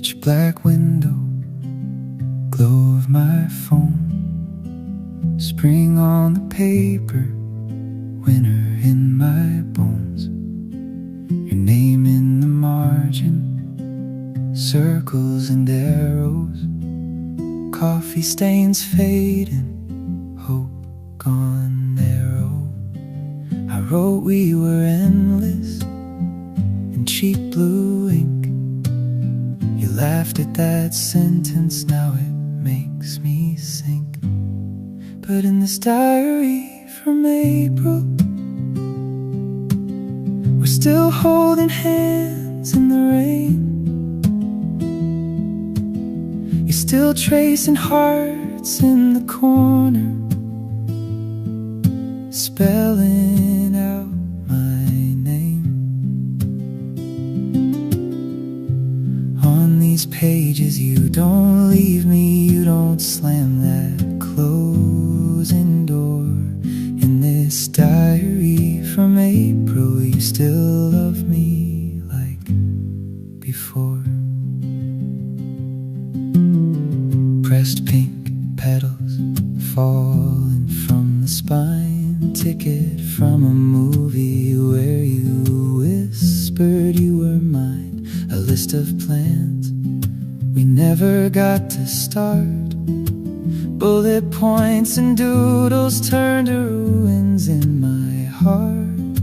pitch black window, glow of my phone, spring on the paper, winter in my bones, your name in the margin, circles and arrows, coffee stains fading, hope gone narrow. I wrote we were endless in cheap blue ink. You laughed at that sentence, now it makes me sink. But in this diary from April, we're still holding hands in the rain. You're still tracing hearts in the corner, spelling out my name. On these pages you don't leave me, you don't slam that closing door. In this diary from April, you still love me like before. Pressed pink petals falling from the spine, ticket from a movie where you whispered you were mine. A list of plans we never got to start, bullet points and doodles turned to ruins in my heart.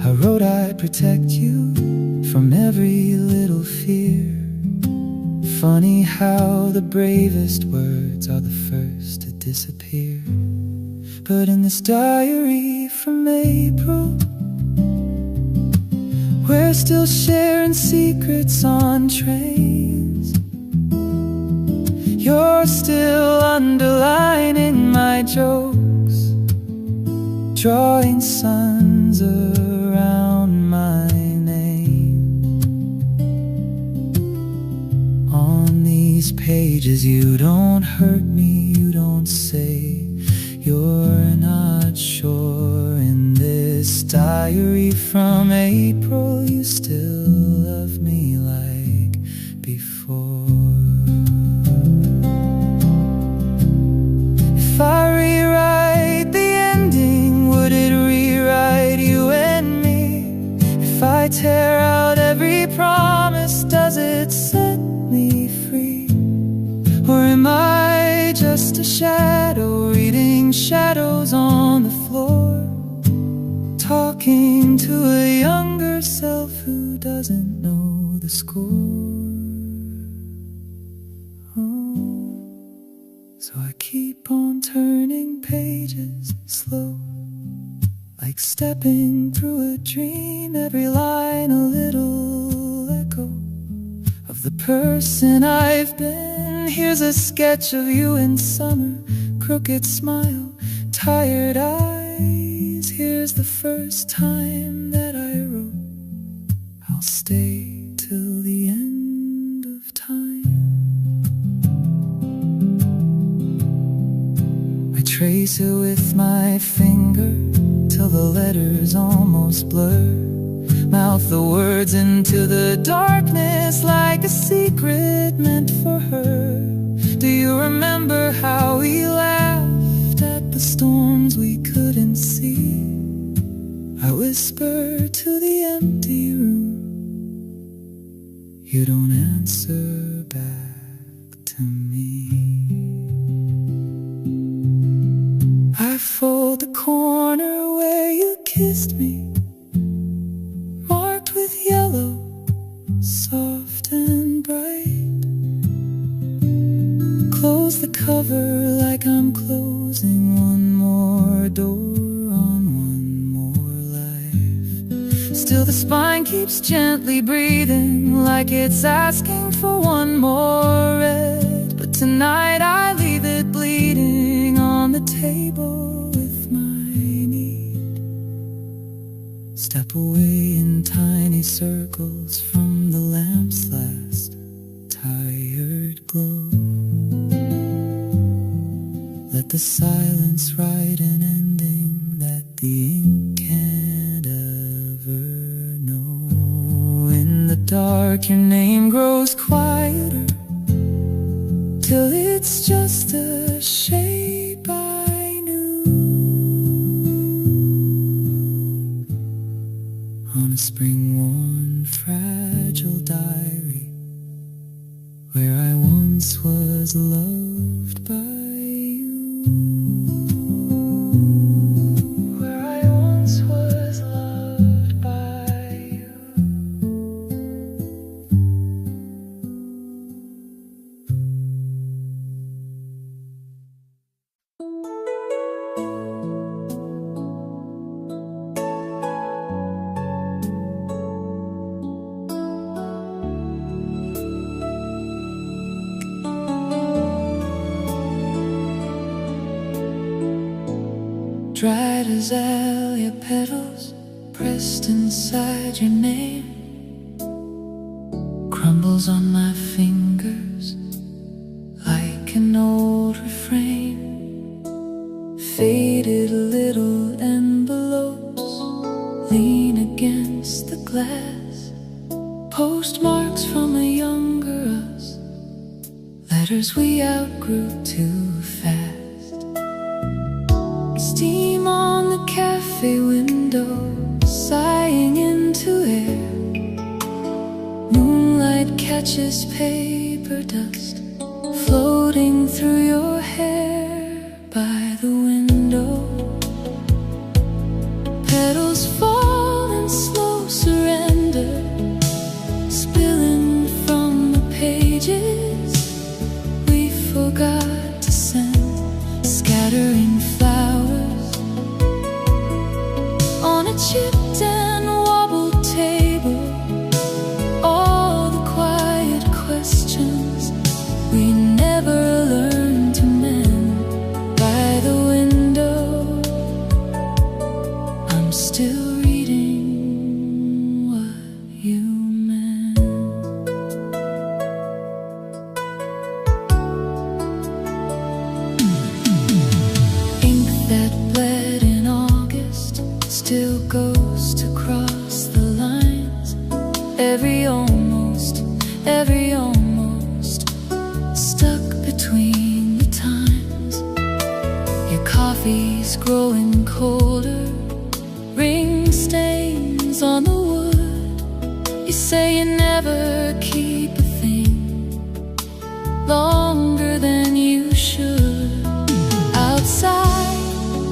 I wrote I'd protect you from every little fear. Funny how the bravest words are the first to disappear. But in this diary from April, we're still sharing secrets on trains. You're still underlining my jokes, drawing suns around my name. On these pages you don't hurt me, you don't say you're not sure. In this diary from April, you still love me like before. If I rewrite the ending, would it rewrite you and me? If I tear out every promise, does it set me free? Or am I just a shadow reading shadows on the floor, talking to a younger self who doesn't know the score? So I keep on turning pages slow, like stepping through a dream, every line a little echo of the person I've been. Here's a sketch of you in summer, crooked smile, tired eyes. Here's the first time that I wrote I'll stay till the end of time. I trace it with my finger till the letters almost blur, mouth the words into the darkness like a secret meant for her. Do you remember how we laughed at the storms we couldn't see? I whisper to the empty room, you don't answer back to me. I fold the corner where you kissed me, marked with yellow, soft and bright. Close the cover like I'm closing one more door on one more life. Still the spine keeps gently breathing like it's asking for one more red. But tonight I leave it bleeding on the table with my need. Step away in tiny circles from the lamp's last tired glow. Let the silence write an ending that the ink can't ever know. In the dark your name grows quieter, till it's just a shape I knew. On a spring-worn fragile diary, where I once was loved by you. Where I once was loved by you. Dried azalea petals pressed inside your name crumbles on my fingers like an old refrain. Faded little envelopes lean against the glass, postmarks from a younger us, letters we outgrew too fast. Steam on the cafe window, sighing into air. Moonlight catches paper dust floating through your hair by the window. Petals fall in slow surrender, spilling from the pages we forgot to send, scattering flowers on a chipped and wobbled table. All the quiet questions we never learned to mend by the window. I'm still reading what you meant. Ink that bled in August still goes to cross the lines. Every almost stuck between the times. Your coffee's growing colder, ring stains on the wood. You say you never keep a thing longer than you should. Outside,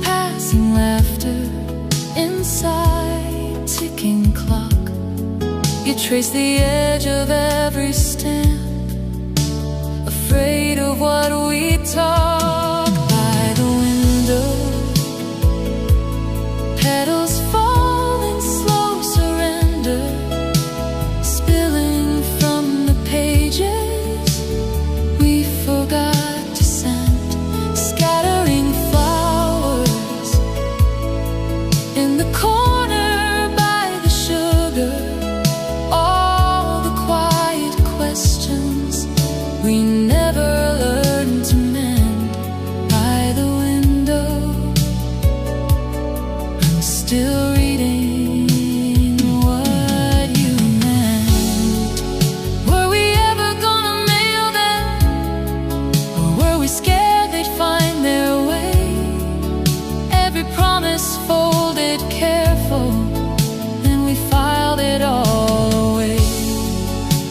passing laughter, inside, ticking clock. You trace the edge of every stamp, afraid of what we talk by the window. Petals fall in slow surrender, spilling from the pages we forgot to send, scattering flowers in the corner by the sugar. All the quiet questions we never learned to mend by the window. I'm still reading what you meant. Were we ever gonna mail them? Or were we scared they'd find their way? Every promise folded careful, then we filed it all away.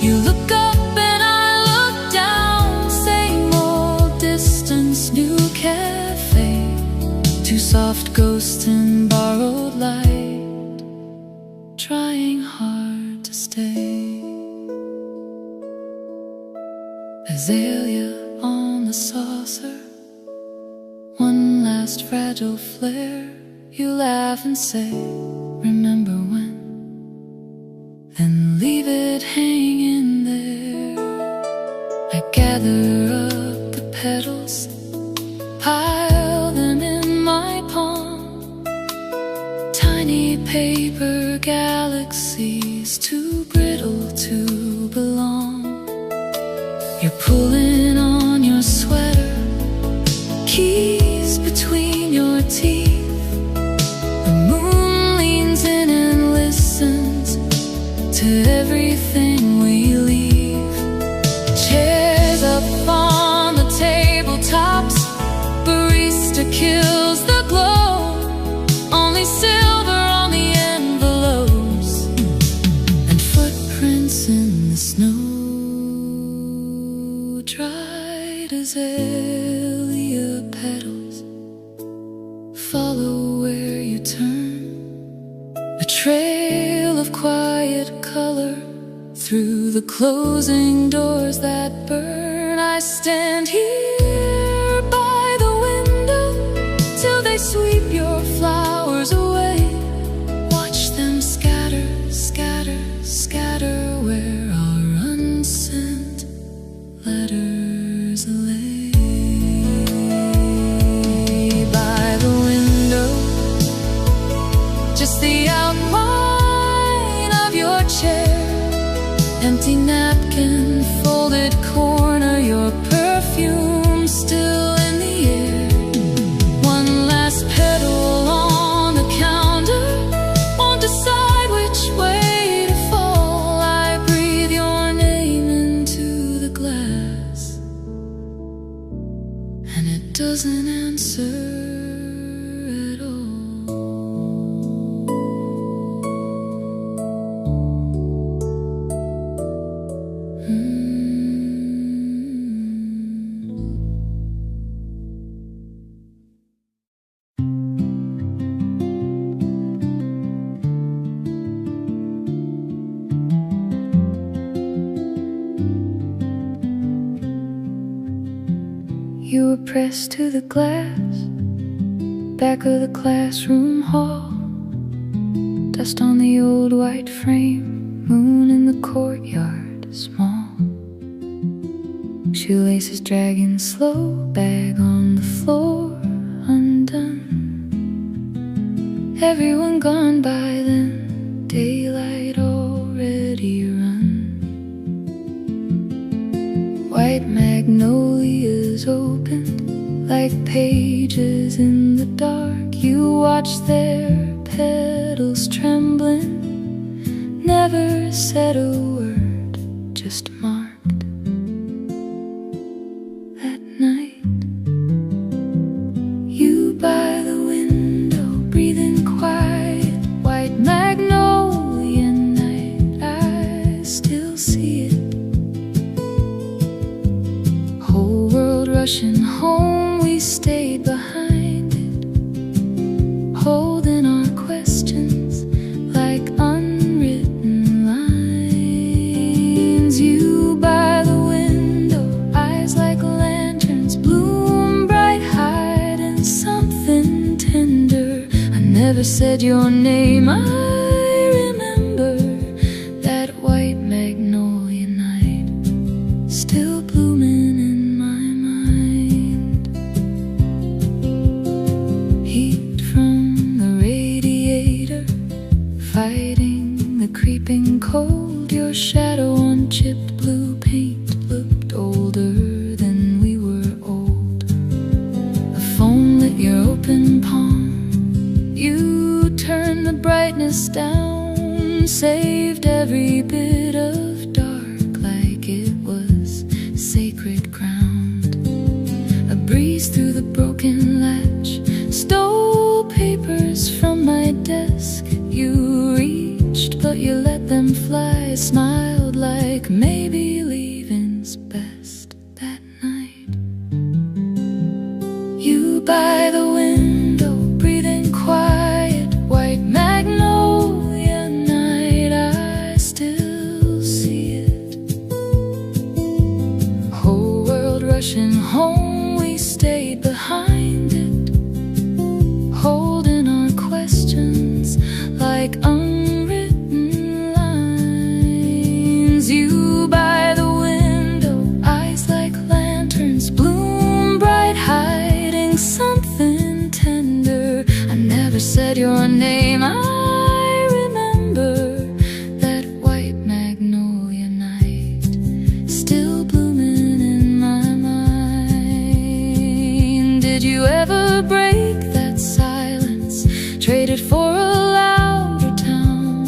You look up and I look down, same old distance, new cafe. Two soft ghosts in borrowed light, trying hard to stay. Azalea on the saucer, one last fragile flare. You laugh and say, remember when? Then leave it hanging there. I gather up the petals, pile them in my palm. Tiny paper galaxies, too brittle to belong. You're pulling on your sweater, keys between your teeth. The moon leans in and listens to everything kills the glow, only silver on the envelopes, and footprints in the snow. Dried azalea petals follow where you turn, a trail of quiet color through the closing doors that burn. I stand here by the window till they sweep your flowers away. Watch them scatter, scatter, scatter where our unsent letters lay. By the window, just the outline of your chair, empty napkin, folded corner, your perfume still in the air. One last petal on the counter, won't decide which way to fall. I breathe your name into the glass, and it doesn't answer. You were pressed to the glass, back of the classroom hall, dust on the old white frame, moon in the courtyard, small. Shoelaces dragging slow, bag on the floor, undone. Everyone gone by then, daylight already run. White magnolias opened like pages in the dark. You watched their petals trembling, never said a word, just marked that night. You by the window, breathing quiet, white magnolia night, I still see it. Whole world rushing home, we stayed behind it, holding our questions like unwritten lines. You by the window, eyes like lanterns, bloom bright, hiding something tender. I never said your name, I remember that white magnolia night, still blooming in my mind. Heat from the radiator, fighting the creeping cold. Your shadow on chipped blue paint looked older than we were old. The phone lit your open palm, you turned the brightness down, saved every bit of dark like it was sacred ground. A breeze through the broken latch stole papers from my desk. You reached, but you let them fly, smiled like maybe leaving's best that night. You by the window, breathing quiet, white magnolia night, I still see it. Whole world rushing home, we stayed behind it, holding our questions like unwritten lines. You by the window, eyes like lanterns, bloom bright, hiding something tender. I never said your name, I remember that white magnolia night, still blooming in my mind. Did you ever break that silence, traded for a louder town?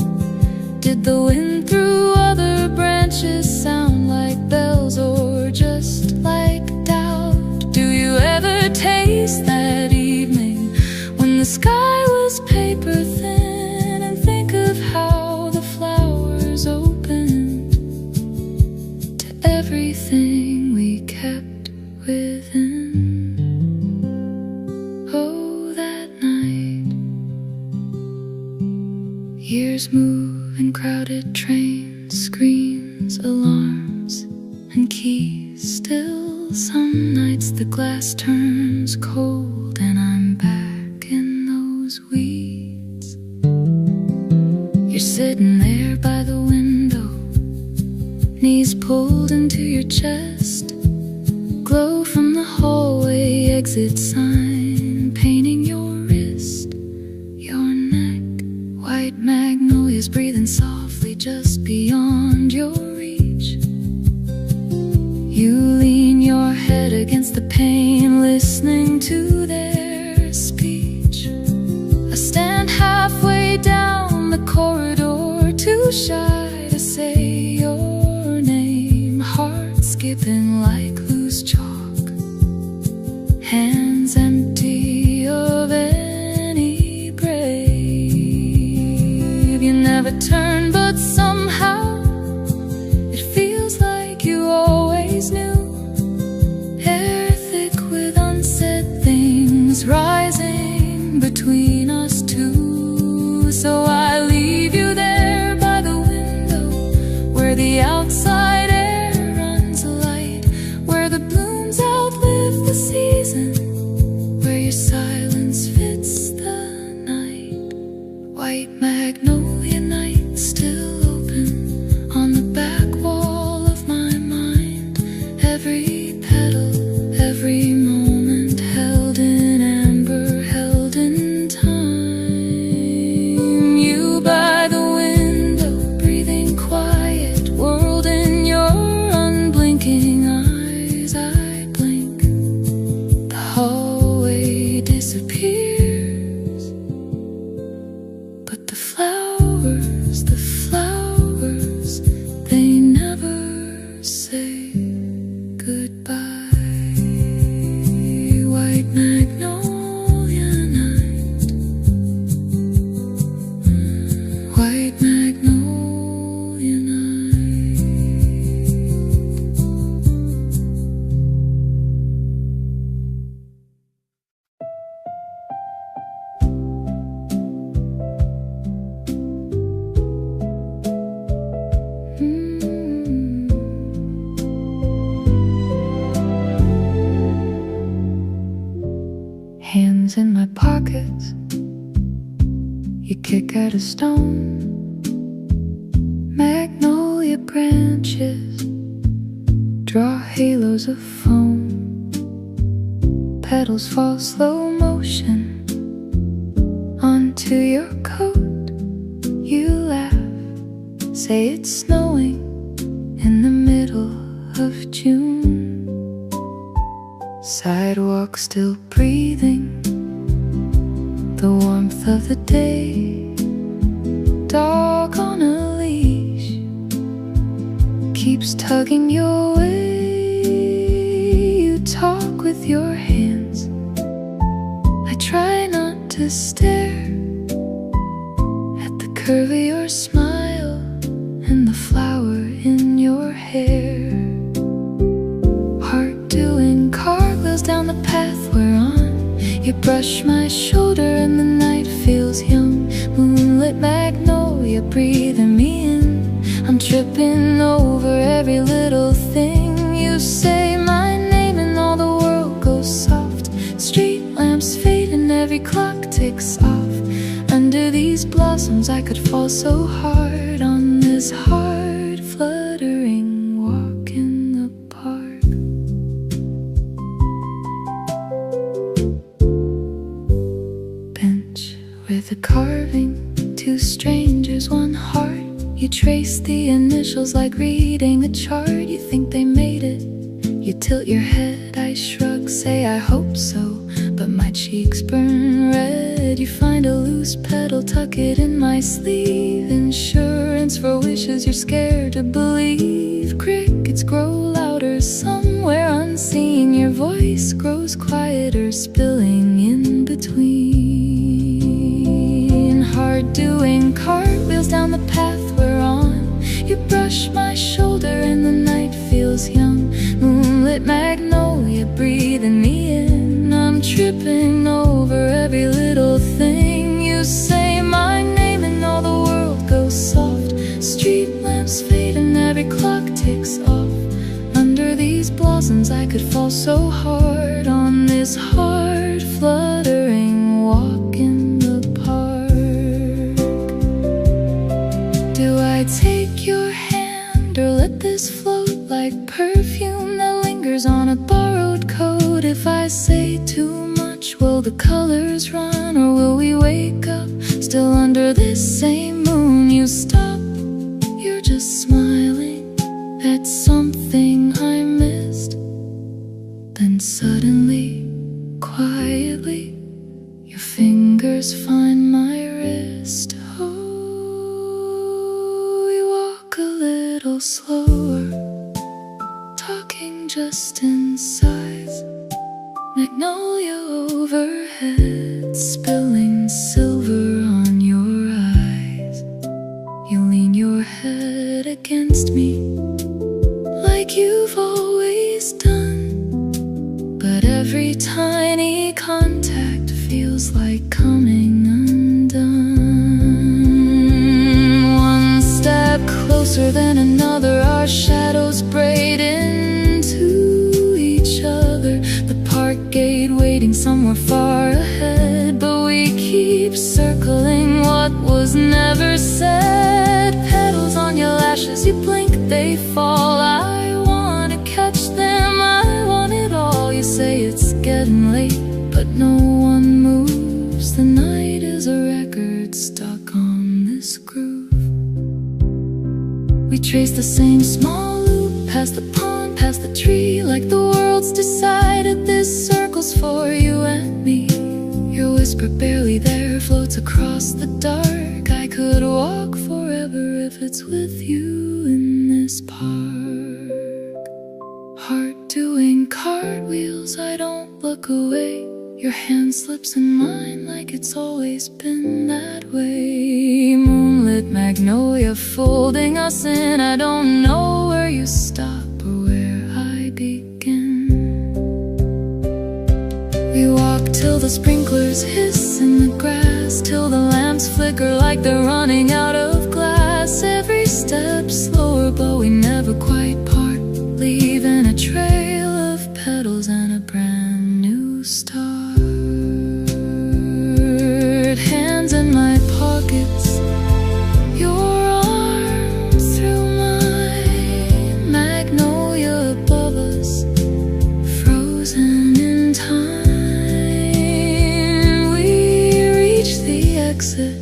Did the wind through other branches sound like bells or just like doubt? Do you ever taste that evening Cars move in crowded trains, screens, alarms, and keys. Still, some nights the glass turns cold and I'm back in those weeds. You're sitting there by the window, knees pulled into your chest, glow from the hallway exit sign painting your wrist, your neck. White magnolias breathing softly just beyond your reach. You lean your head against the pane, listening to their speech. I stand halfway down the corridor, too shy to say your name. Heart skipping like loose chalk, hands empty of any brave. You never turn, but somehow it feels like you always knew. Hair thick with unsaid things rising between us two. So I leave you there by the window, where the outside air runs light, where the blooms outlive the season, where your silence fits the night. White magnolia night still open on the back wall of my mind. Every petal, every moment held in amber, held in time. You by the window, breathing quiet, world in your unblinking eyes. I blink, the hallway disappears, but the flowers, they never say goodbye. White magnolia night, white magnolia night. Hands in my pockets, you kick at a stone. Magnolia branches draw halos of foam. Petals fall slow motion onto your coat. You laugh, say it's snowing in the middle of June. Sidewalk still breathing the warmth of the day. Dog on a leash keeps tugging your way. You talk with your hands, I try not to stare at the curve of your smile and the flower in your hair. Heart doing cartwheels down the path we're on. You brush my shoulder and the night feels young. Moonlit magnolia breathing me in. I'm tripping over every little thing. You say my name and all the world goes soft. Street lamps fade and every clock ticks off. Under these blossoms I could fall so hard on this heart fluttering walk in the park. Bench with a carving, two strangers, one heart. You trace the initials like reading a chart. You think they made it, you tilt your head. I shrug, say I hope so, but my cheeks burn red. You find a loose petal, tuck it in my sleeve. Insurance for wishes you're scared to believe. Crickets grow louder somewhere unseen. Your voice grows quieter, spilling in between. Heart doing cartwheels down the path we're on. You brush my shoulder and the night feels young. Moonlit magnolia breathing me in. I'm tripping over every little thing. You say my name and all the world goes blossoms, I could fall so hard on this heart fluttering walk in the park. Do I take your hand or let this float like perfume that lingers on a borrowed coat? If I say too much, will the colors run, or will we wake up still under this same moon? You stop, you're just smiling at something I missed. Then suddenly, quietly, your fingers find my wrist. Oh, we walk a little slower, talking just in sighs. Magnolia overhead, spilling silver on your eyes. You lean your head against me like you've always done, but every tiny contact feels like coming undone. One step closer than another, our shadows braid into each other. The park gate waiting somewhere far ahead, but we keep circling what was never said. Petals on your lashes, you blink, they fall. I wanna catch them, I want it all. You say it's getting late, but no one moves. The night is a record stuck on this groove. We trace the same small loop, past the pond, past the tree, like the world's decided this circle's for you and me. Your whisper barely there floats across the dark. I could walk forever if it's with you in this park. Heart doing cartwheels, I don't look away. Your hand slips in mine like it's always been that way. Moonlit, magnolia folding us in. I don't know where you stop or where I begin. We walk till the sprinklers hiss in the grass, till the lamps flicker like they're running out of glass. Every step slower, but we never quite part, leaving a trail of petals and a brand new start. Hands in my pockets, your arm through mine. Magnolia above us, frozen in time. We reach the exit,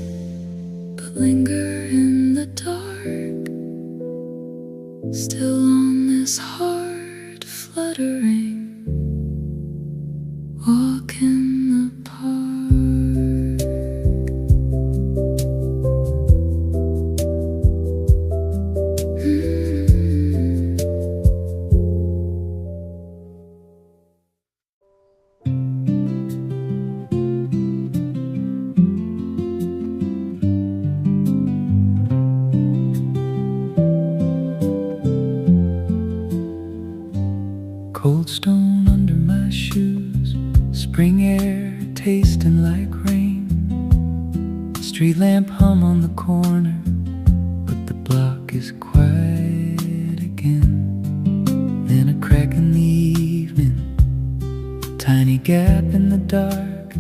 but linger in the dark, still on this heart fluttering walk in the park. Cold stone under my shoes, spring air tasting like rain. Street lamp hum on the corner, but the block is quiet again. Then a crack in the evening, tiny gap in the dark.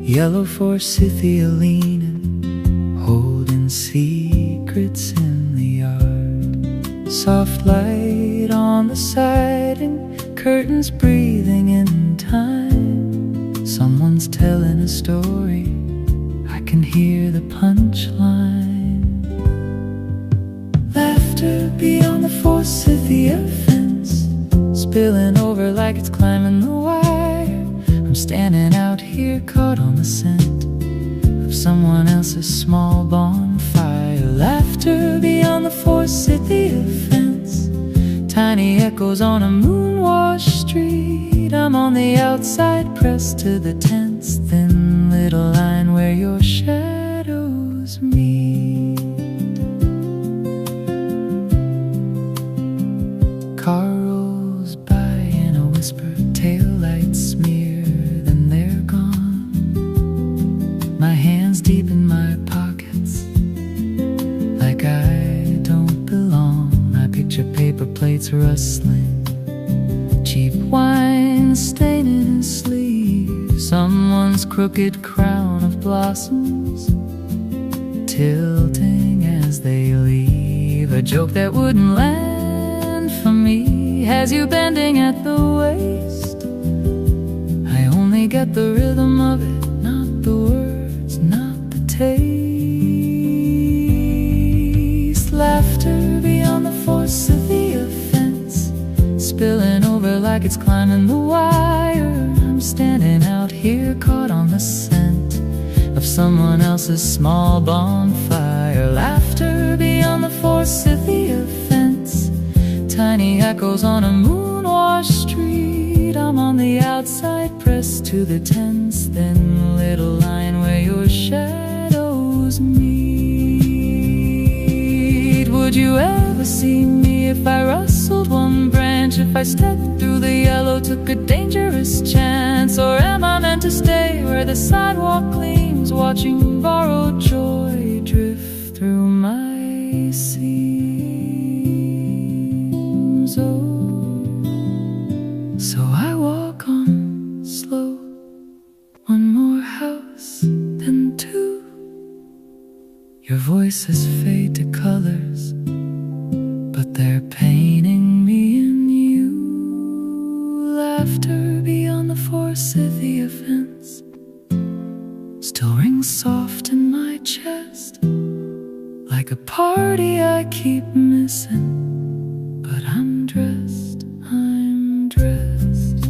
Yellow Forsythia leaning, holding secrets in the yard. Soft light on the siding, curtains breathing in time. Someone's telling a story, I can hear the punchline. Laughter beyond the Forsythia fence, spilling over like it's climbing the wire. I'm standing out here caught on the scent of someone else's small bonfire. Laughter beyond the Forsythia fence, tiny echoes on a moon-washed street. I'm on the outside pressed to the tent's thin little line where your shadows meet. Car rolls by in a whisper, taillights smear, then they're gone. My hands deep in my pockets, like I don't belong. I picture paper plates rustling crooked crown of blossoms, tilting as they leave. A joke that wouldn't land for me has you bending at the waist. I only get the rhythm of it, not the words, not the taste. Laughter beyond the Forsythia fence, spilling over like it's climbing the wire. I'm standing out here caught on the scent of someone else's small bonfire. Laughter beyond the Forsythia fence, tiny echoes on a moon-washed street. I'm on the outside pressed to the tense thin little line where your shadows meet. Would you ever see me if I rustled one branch, if I stepped through the yellow, took a dangerous chance? Or am I meant to stay where the sidewalk gleams, watching borrowed joy drift through my seams? Oh, so I walk on slow, one more house, then two. Your voices fade to colors, but they're painting me in you. Laughter beyond the Forsythia fence still rings soft in my chest, like a party I keep missing. But I'm dressed, I'm dressed.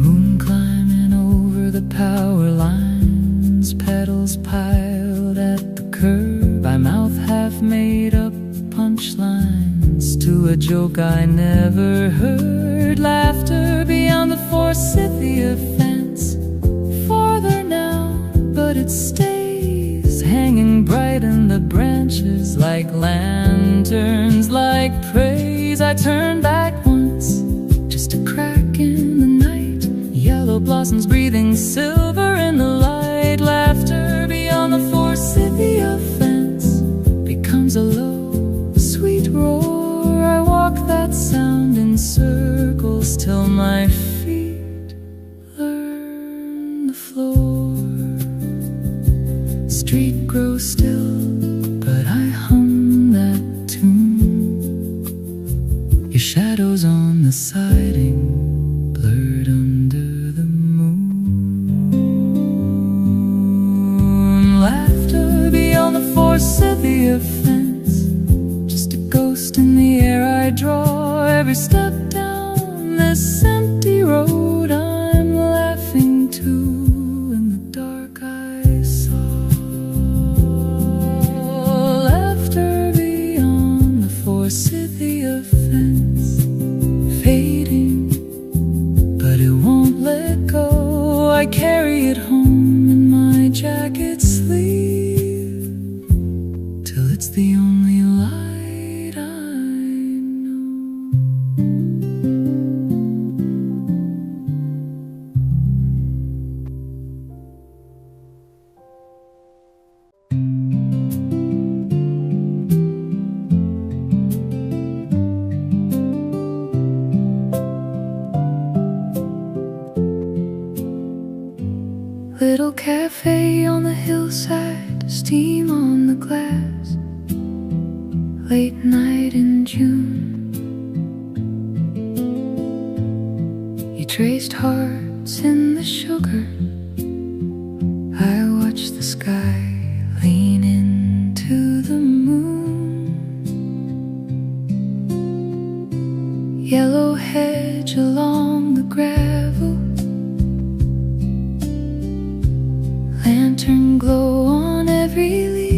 Moon climbing over the power lines, petals piled at the curb. I mouth half made up punchlines to a joke I never heard. Laughter beyond the Forsythia fence, farther now, but it stays hanging bright in the branches like lanterns, like praise. I turn back once, just a crack in the night, yellow blossoms breathing silver in the light. Laughter beyond the Forsythia fence becomes a low, sweet roar. I walk that sound in circles till my feet learn the floor. Street grows still, but I hum that tune. Your shadows on the siding, blurred under the moon. Laughter beyond the Forsythia fence, just a ghost in the air I draw. Every step down this empty road, I'm laughing too. In the dark I saw laughter beyond the Forsythia fence, fading, but it won't let go. I carry it home in my jacket sleeve till it's the only light I know. Little cafe on the hillside, steam on the glass. Late night in June, you traced hearts in the sugar. I watched the sky lean into the moon. Yellow hedge along the gravel, lantern glow on every leaf.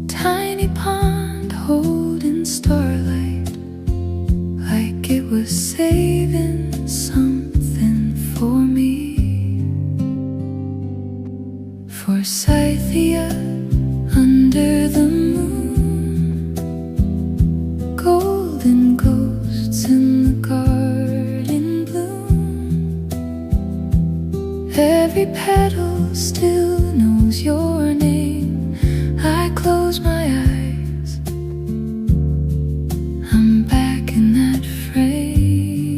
Tiny pond holding starlight, like it was saving something for me. Forsythia under the moon, golden ghosts in the garden bloom. Every petal still knows your name. I close my eyes, I'm back in that frame.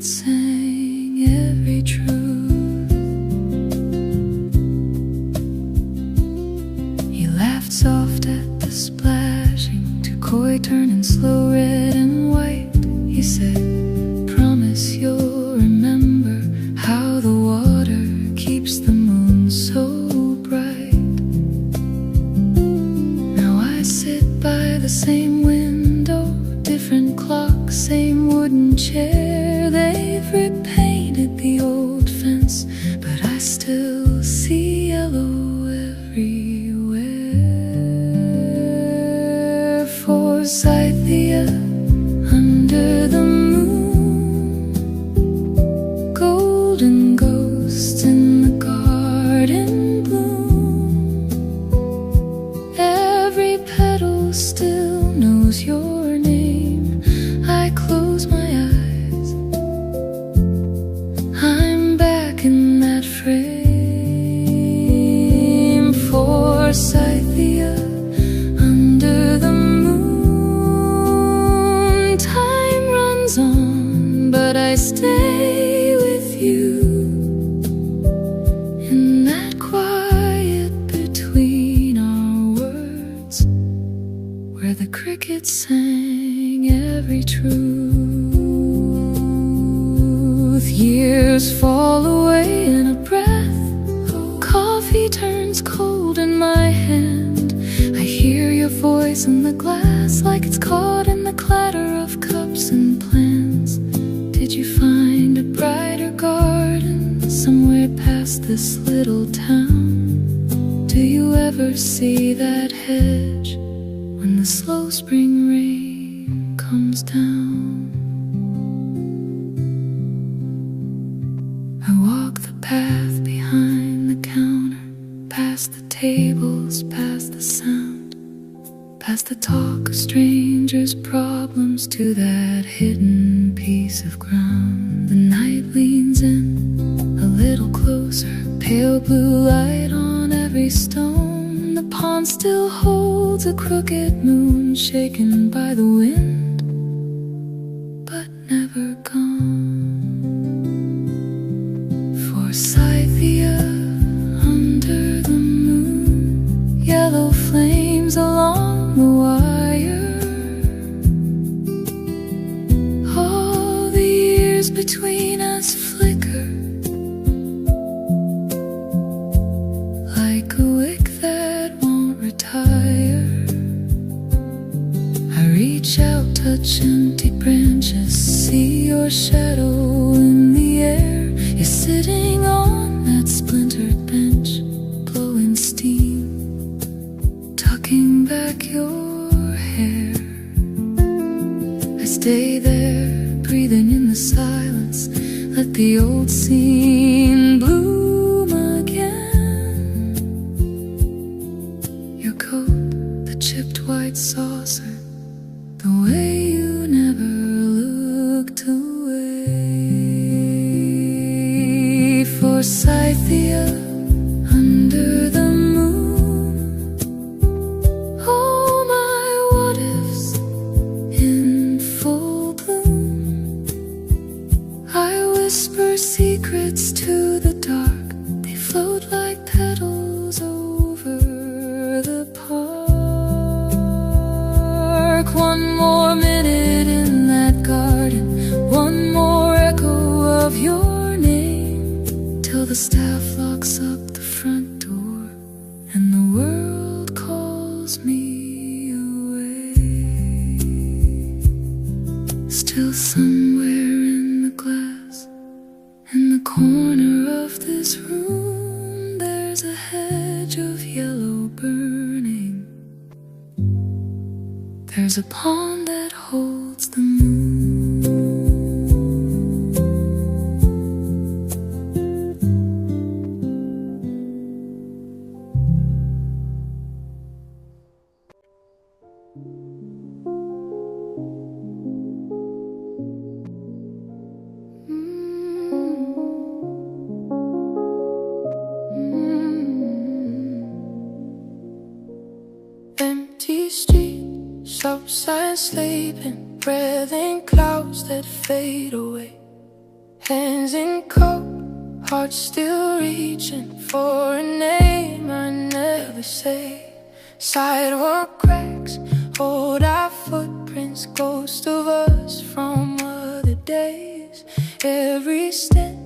cricket sang every truth. He laughed soft at the splashing, turquoise turning slow red and white. He said, promise you'll remember how the water keeps the moon so bright. Now I sit by the same window, different clock, same wooden chair. They've repainted the old fence, but I still see yellow everywhere. Forsythia under the moon, golden ghosts in the garden bloom. Every petal still knows your name. I close my eyes, I'm back in that frame. Forsythia under the moon. Time runs on, but I stay with you in that quiet between our words, where the crickets sang every truth. Years fall away in a breath. Coffee turns cold in my hand. I hear your voice in the glass, like it's caught in the clatter of cups and plans. Did you find a brighter garden somewhere past this little town? Do you ever see that hedge when the slow spring rain comes down? I walk the path behind the counter, past the tables, past the sound, past the talk of strangers' problems, to that hidden piece of ground. The night leans in a little closer, pale blue light on every stone. The pond still holds a crooked moon, shaken by the wind, but never gone. Forsythia under the moon, yellow flames along the wire. All the years between us flicker like a wick that won't retire. I reach out, touch empty branches, see your shadow in the air. You're sitting on that splintered bench, blowing steam, tucking back your hair. I stay there, breathing in the silence, let the old scene bloom again. Your coat, the chipped white saucer, the way you never looked away. Forsythia under the moon. Oh my, what ifs in full bloom. I whisper secrets to the dark, they float like petals over the park. One more minute in that garden, one more echo of your name, till the staff locks up the front door and the world calls me away. Still somewhere in the glass, in the corner of this room, there's a hedge of yellow burning. There's a pond that holds the moon. Empty street, so silent sleeping, breathing clouds that fade away. Hands in coat, heart still reaching for a name I never say. Sidewalk cracks hold our footprints, ghost of us from other days. Every step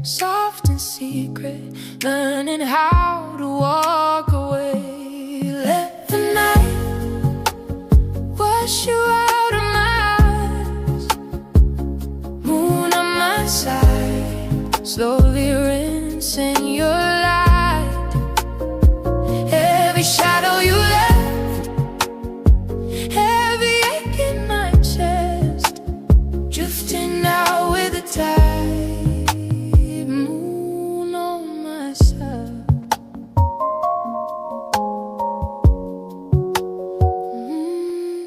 soft and secret, learning how to walk away. Let the night wash you out of my eyes. Moon on my side, slowly rinsing your light. Every shadow you left, every ache in my chest, drifting out with the tide. Moon on my side.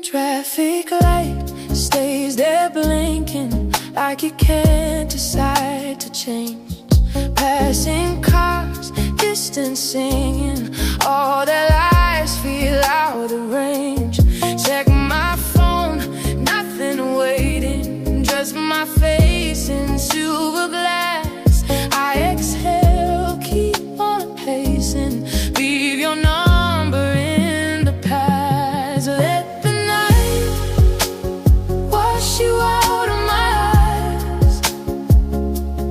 Traffic light stays there blinking like you can't decide to change. Passing cars, distant singing, all their lives feel out of range. Check my phone, nothing waiting, just my face in silver glass. I exhale, keep on pacing, leave your number in the past. Let the night wash you out of my eyes.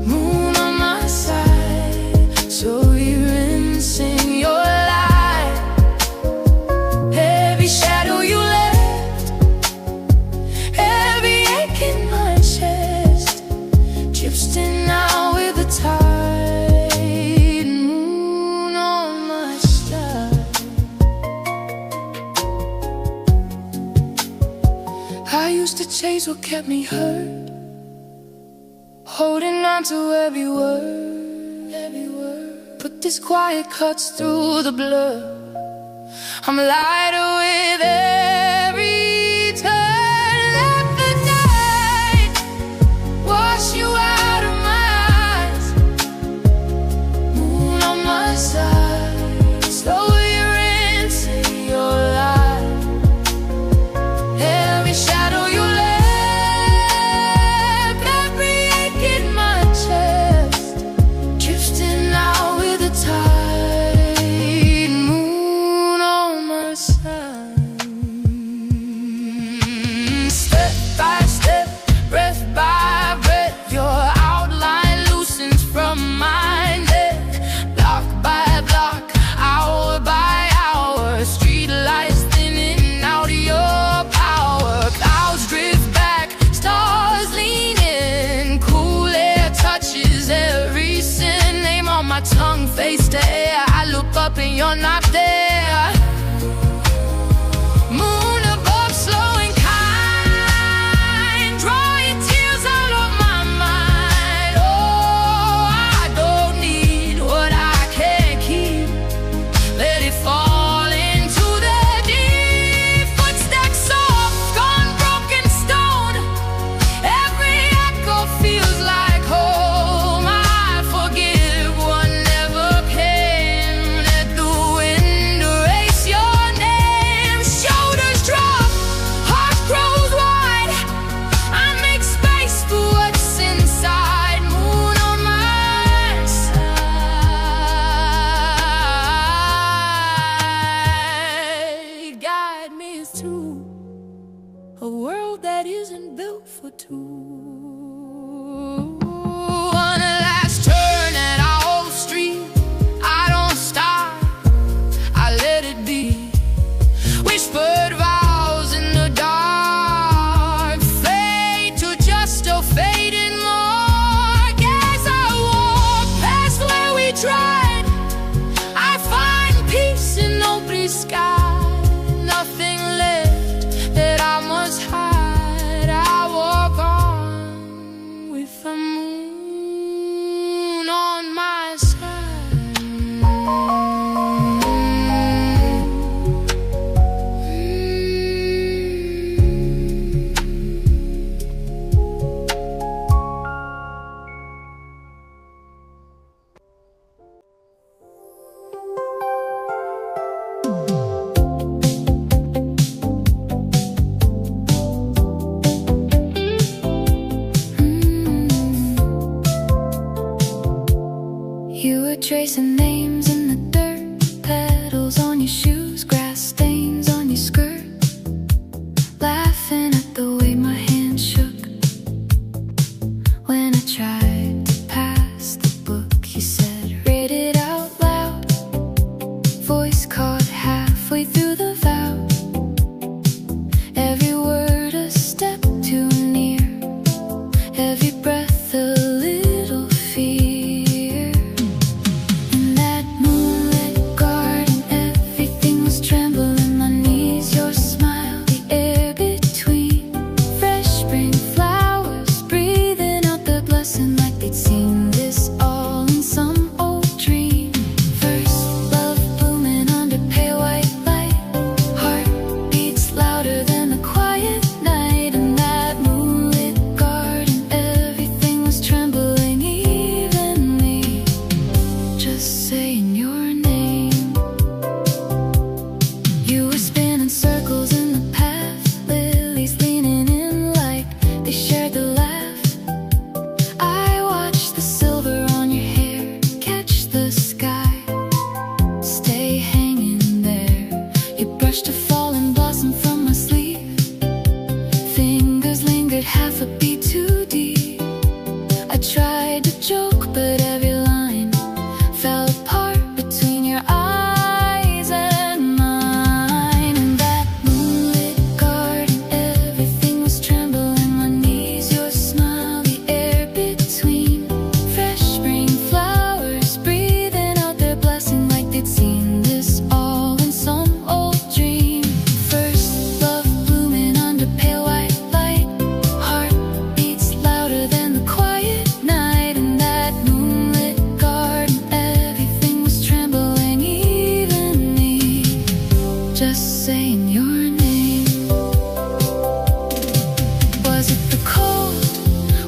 Moon on my side, slowly rinsing your light. Every shadow you left, every ache in my chest, drifting out with the tide. Moon on my side. I used to chase what kept me hurt, holding on to every word, every word. But this quiet cuts through the blur. I'm lighter with every turn. Let the night wash you out of my eyes. Moon on my side, slowly rinsing your light. Every shadow you left, every ache in my chest, drifting out with the tide. Moon on my side. Step by step, breath by breath, your outline loosens from my neck. Block by block, hour by hour, street lights thinning out your power. Clouds drift back, stars lean in, cool air touches every sin. Name on my tongue, face to air, I look up and you're not there. Moon above, slow and kind, drawing tears out of my mind. Oh, I don't need what I can't keep. Let it fall into the deep. Footsteps soft, gone broken stone. Every echo feels like home. I forgive what never came. Let the wind erase your name. Shoulders drop, heart grows wide. I make space for what's inside. Moon on my side, guide me through a world that isn't built for two. On a last turn at our old street, I don't stop, I let it be. Whispered vows in the dark, fade to just a fading mark. As I walk past where we tried, I find peace in no blue sky. Nothing left that I must hide. I walk on tracing names in the dirt, petals on your shoes, grass stains on your skirt, laughing at the way my hand shook when I tried to pass the book. You said, read it out loud, voice caught halfway through the vow, every word a step too near, every breath a little fear. In that moonlit garden, everything was trembling, my knees, your smile, the air between, fresh spring flowers breathing out their blessing like they'd seen this all in some old dream. First love blooming under pale white light, heart beats louder than the quiet night. In that moonlit garden, everything was trembling, even me, just saying your name. You were spinning circles in the path, lilies leaning in like they shared the laugh. I watched the silver on your hair catch the sky, stay hanging there. You brushed a fallen blossom from my sleeve, fingers lingered half a beat too deep. I tried to joke, but every line fell apart between your eyes and mine. In that moonlit garden, everything was trembling, my knees, your smile, the air between, fresh spring flowers breathing out their blessing like they'd seen this all in some old dream. First love blooming under pale white light, heart beats louder than the quiet night. In that moonlit garden, everything was trembling, even me, just saying your name. Was it the cold?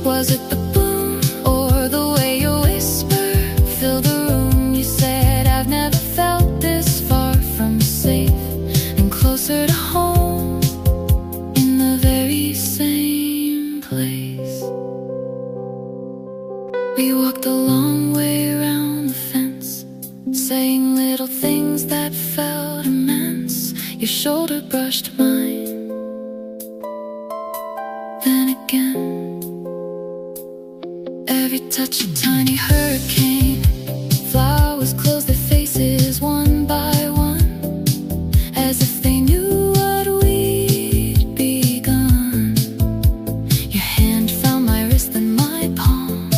Was it the bloom? Or the way your whisper filled the room? You said, I've never felt this far from safe and closer to home, in the very same place. We walked a long way around the fence, saying little things that felt immense. Your shoulder brushed mine, then again. Every touch a tiny hurricane, flowers closed their faces one by one, as if they knew what we'd begun. Your hand found my wrist and my palm,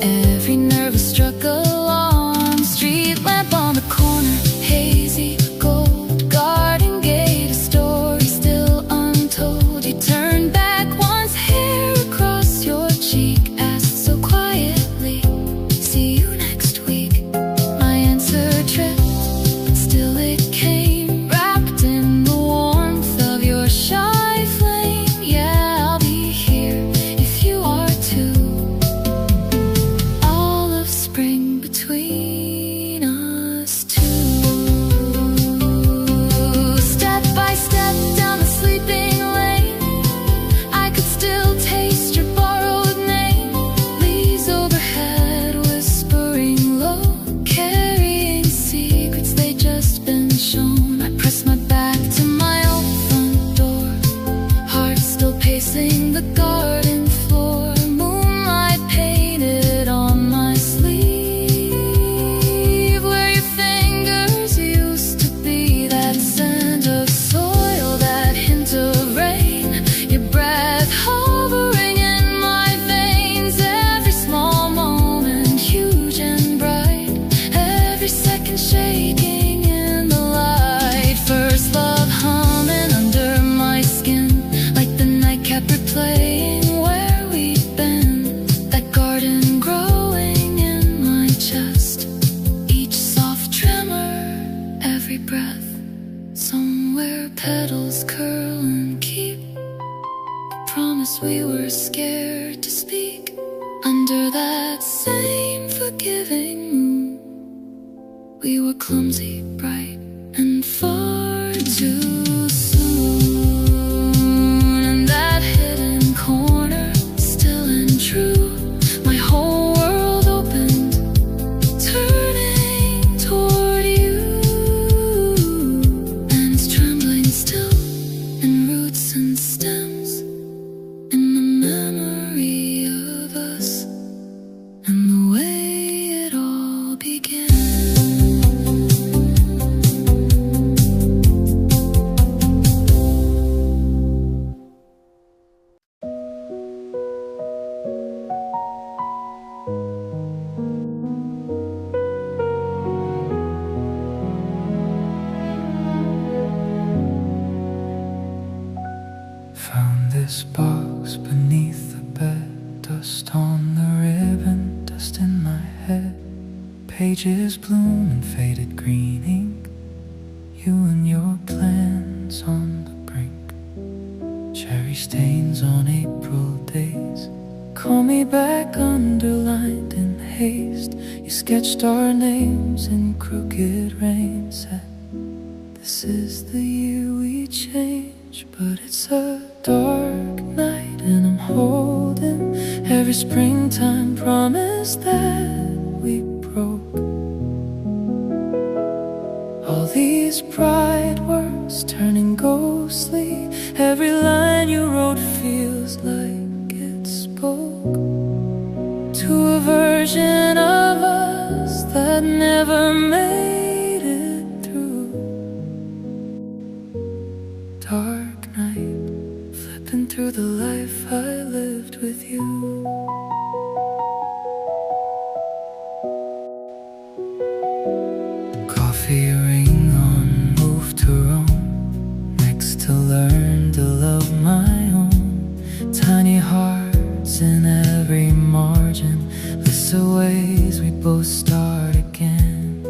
every nerve was struck along. Street lamp on the corner, hazy gold, garden gate, a story still untold. You turned back once, hair across your cheek, asked so quietly, see you next week. My answer tripped, but still it came, wrapped in the warmth of your shy flame. Yeah, I'll be here if you are too. All of spring between us two. Step by step down the sleeping lane, I could still taste your borrowed name. Leaves overhead whispering low, carrying secrets they just been shown. I press my back to my own front door, heart still pacing the garden floor. Moonlight painted on my sleeve, where your fingers used to be. That scent of soil, that hint of rain, your breath hovering in my veins. Every small moment huge and bright, every second shaking in the light. First love humming under my skin, like the nightcap replaying where we'd been. That garden growing in my chest, each soft tremor, every breath. Somewhere petals curl and keep a promise we were scared to speak. Under that same forgiving moon, we were clumsy, bright, and far too soon. In that hidden corner, still and true, my whole world opened, turned this box beneath the bed, dust on the ribbon, dust in my head. Pages bloom in faded green ink, you and your plans on the brink. Cherry stains on April days, call me back underlined in haste. You sketched our names in crooked rain, said this is the year we change. But it's a dark night and I'm holding every springtime promise that we broke. All these bright words turning ghostly, every line you wrote feels like it spoke to a version of us that never made it through. Dark night, flipping through the life I lived with you. Coffee ring on, move to Rome, next to learn to love my own. Tiny hearts in every margin, lists of ways we both start again.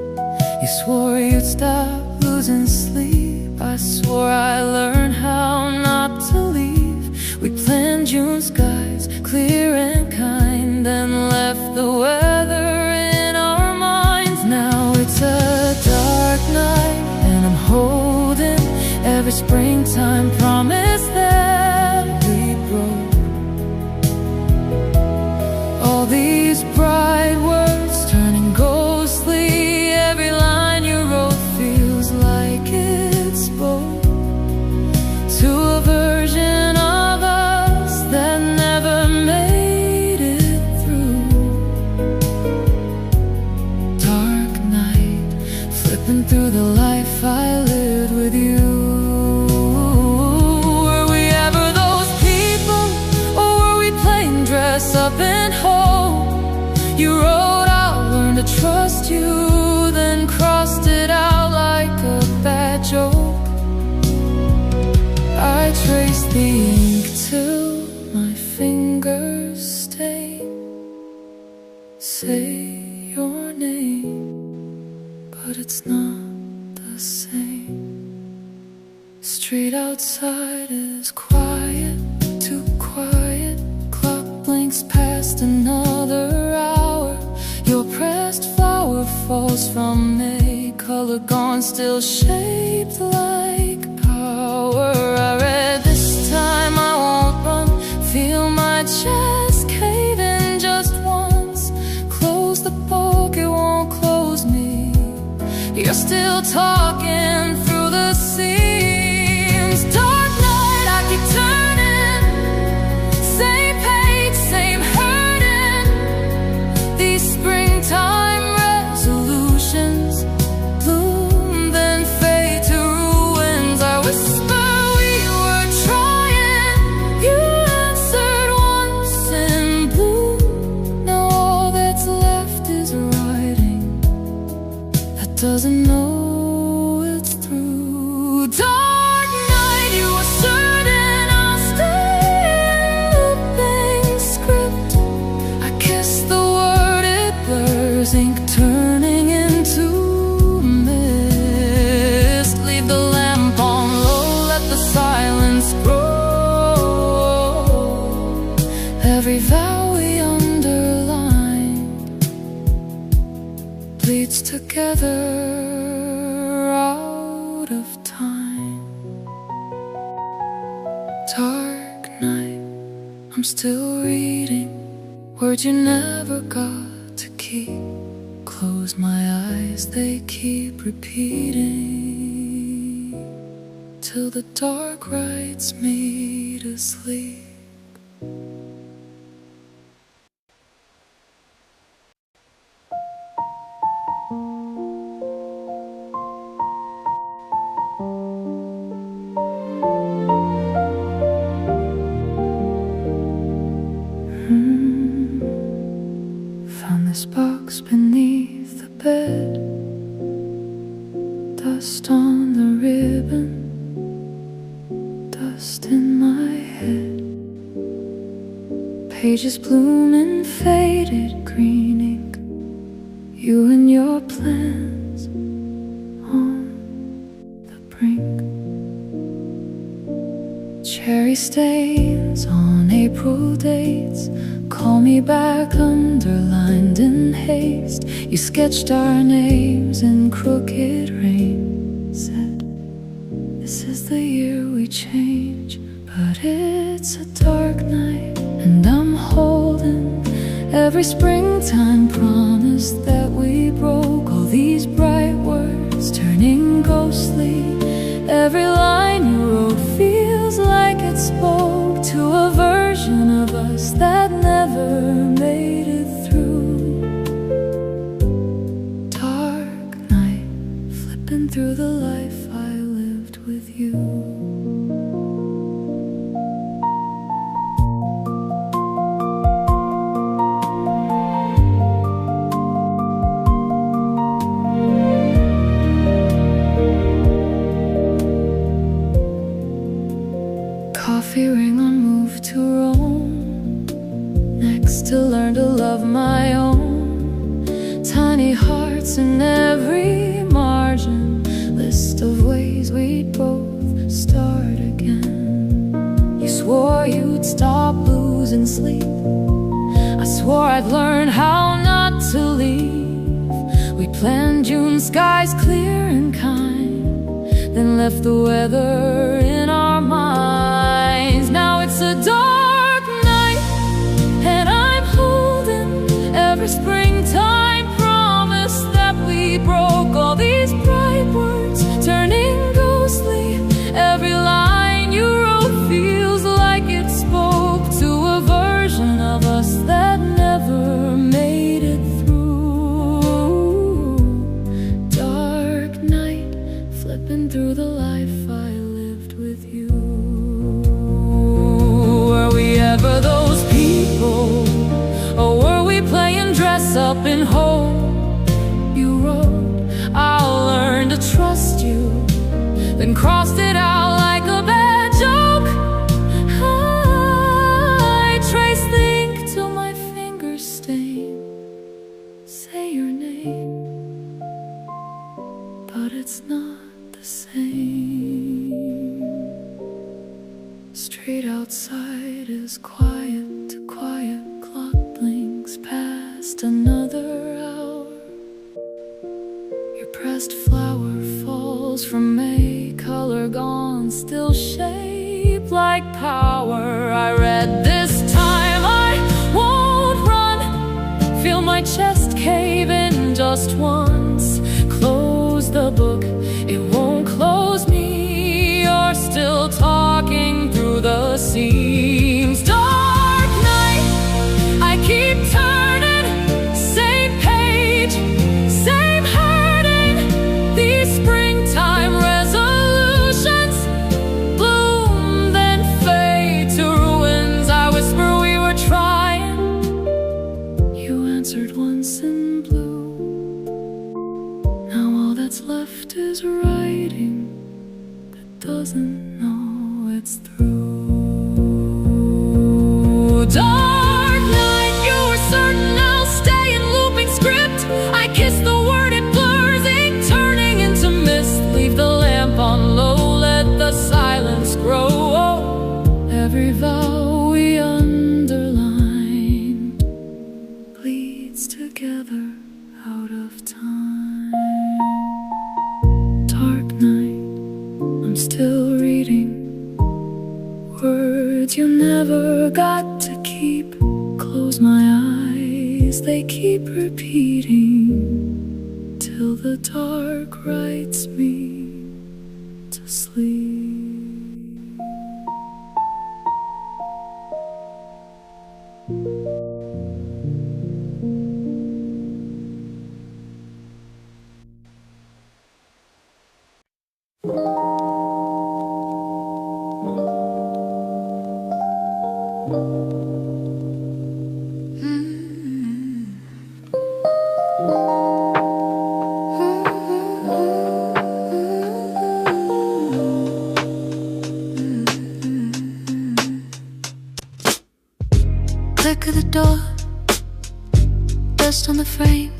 You swore you'd stop losing sleep, I swore I learned how not to leave. We planned June skies, clear and kind, and left the weather in our minds. Now it's a dark night and I'm holding every springtime promise that we broke. All these bright words turning ghostly, every line you wrote feels like it spoke to a version of us that never made it through. Dark night, flipping through the life I lived with you. Were we ever those people, or were we playing dress up and hope? You wrote I'll learn to trust you, then crossed it out like a bad joke. I traced the ink till my fingers stain. Say your name, but it's not the same. Street outside is quiet, too quiet. Clock blinks past another hour. Your pressed flower falls from May, color gone, still shaped like power. I read this time I won't run, feel my chest cave in just once. Close the book, it won't close me. You're still talking through the seams. Dark night, I keep turning, same page, same hurting. These springtime resolutions bloom, then fade to ruins. I whisper we were trying, you answered once in blue. Now all that's left is writing that doesn't know it's through. Dark night, you were certain I'll stay in looping script. I kiss the word, it blurs, ink turning into mist. Leave the lamp on low, let the silence grow. Every vow we underlined bleeds together out of time. Dark night, I'm still reading words you never got to keep. Close my eyes, they keep repeating till the dark writes me to sleep. Found this box beneath the bed, dust on the ribbon, dust in my head. pages bloom in faded green ink. You and your plans on the brink. Cherry stains on April dates. Call me back underlined in haste. You sketched our names in crooked rain. Said, this is the year we change. But it's a dark night, and I'm holding every springtime promise that we broke. All these bright words turning ghostly. Every line you wrote feels like it spoke to a version of us that never made it through. Dark night, flipping through the life I lived with you. Coffee ring on move to Rome. Next to learn to love my own. Tiny hearts in every margin. List of ways we'd both start again. You swore you'd stop losing sleep. I swore I'd learn how not to leave. We planned June skies clear and kind, then left the weather in our minds. Now it's a dark night, and I'm holding every springtime promise that we broke. All these bright words turning ghostly. Every line you wrote feels like it spoke to a version of us that never made it through. Dark night, flipping through the life I lived with you. Were we ever those people, or were we playing dress up in hope? You wrote, I'll learn to trust you, then crossed it out like a bad joke. I trace the ink till my fingers stain. Say your name, but it's not the same. Straight outside is quiet to quiet. Clock blinks past another hour. Your pressed flower falls from May, color gone, still shaped like power. I read, this time I won't run. Feel my chest cave in just once. Close the book, it won't close me. You're still talking through the seams. Dark night, I keep turning. Same page, same hurting. These springtime resolutions bloom, then fade to ruins. I whisper we were trying. You answered once in blue. Now all that's left is writing that doesn't know it's through. Dark night, you were certain I'll stay in looping script. I kiss the word, it blurs, ink turning into mist. Leave the lamp on low, let the silence grow. Every vow we underlined bleeds together out of time. Dark night, I'm still reading words you never got to keep. Close my eyes, they keep repeating till the dark writes me to sleep. lost on the frame.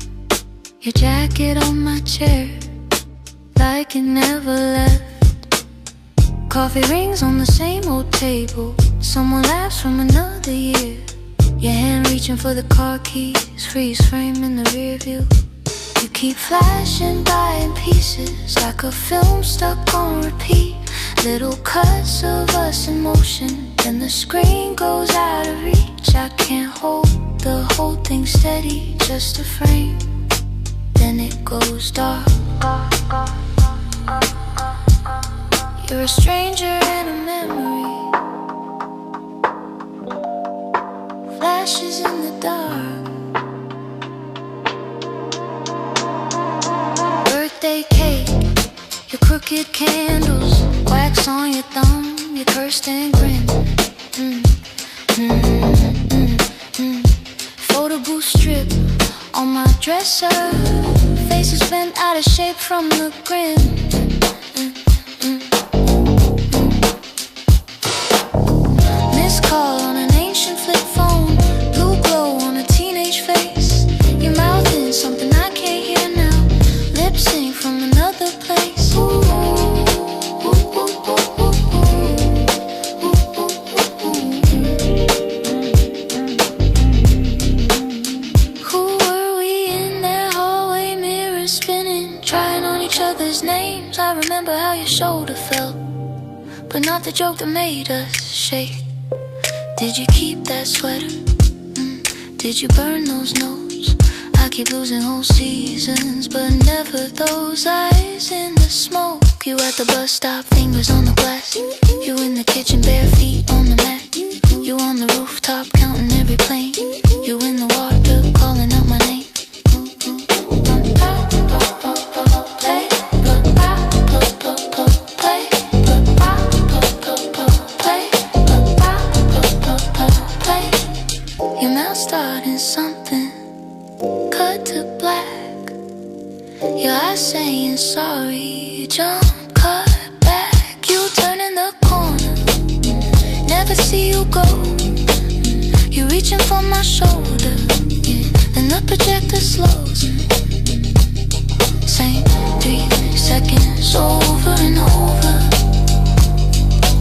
Your jacket on my chair, like it never left. Coffee rings on the same old table. Someone laughs from another year. Your hand reaching for the car keys, freeze frame in the rear view. You keep flashing by in pieces, like a film stuck on repeat. Little cuts of us in motion, then the screen goes out of reach. I can't hold the whole thing steady, just a frame. Then it goes dark. You're a stranger in a memory, flashes in the dark. Birthday cake, your crooked candles, wax on your thumb, you cursed and grinned. Photo booth strip on my dresser, face is bent out of shape from the grin. Missed call on an ancient flip phone, blue glow on a teenage face. Your mouth in something I can't hear now, lip sync from another place. Ooh. I remember how your shoulder felt, but not the joke that made us shake. Did you keep that sweater? Did you burn those notes? I keep losing whole seasons, but never those eyes in the smoke. You at the bus stop, fingers on the glass. You in the kitchen, bare feet on the mat. You on the rooftop, counting every plane. You in the water, calling out my name. Your mouth starting something, cut to black. Your eyes saying sorry, jump, cut back. You turn in the corner, never see you go. You're reaching for my shoulder, yeah. Then the projector slows. Same 3 seconds over and over.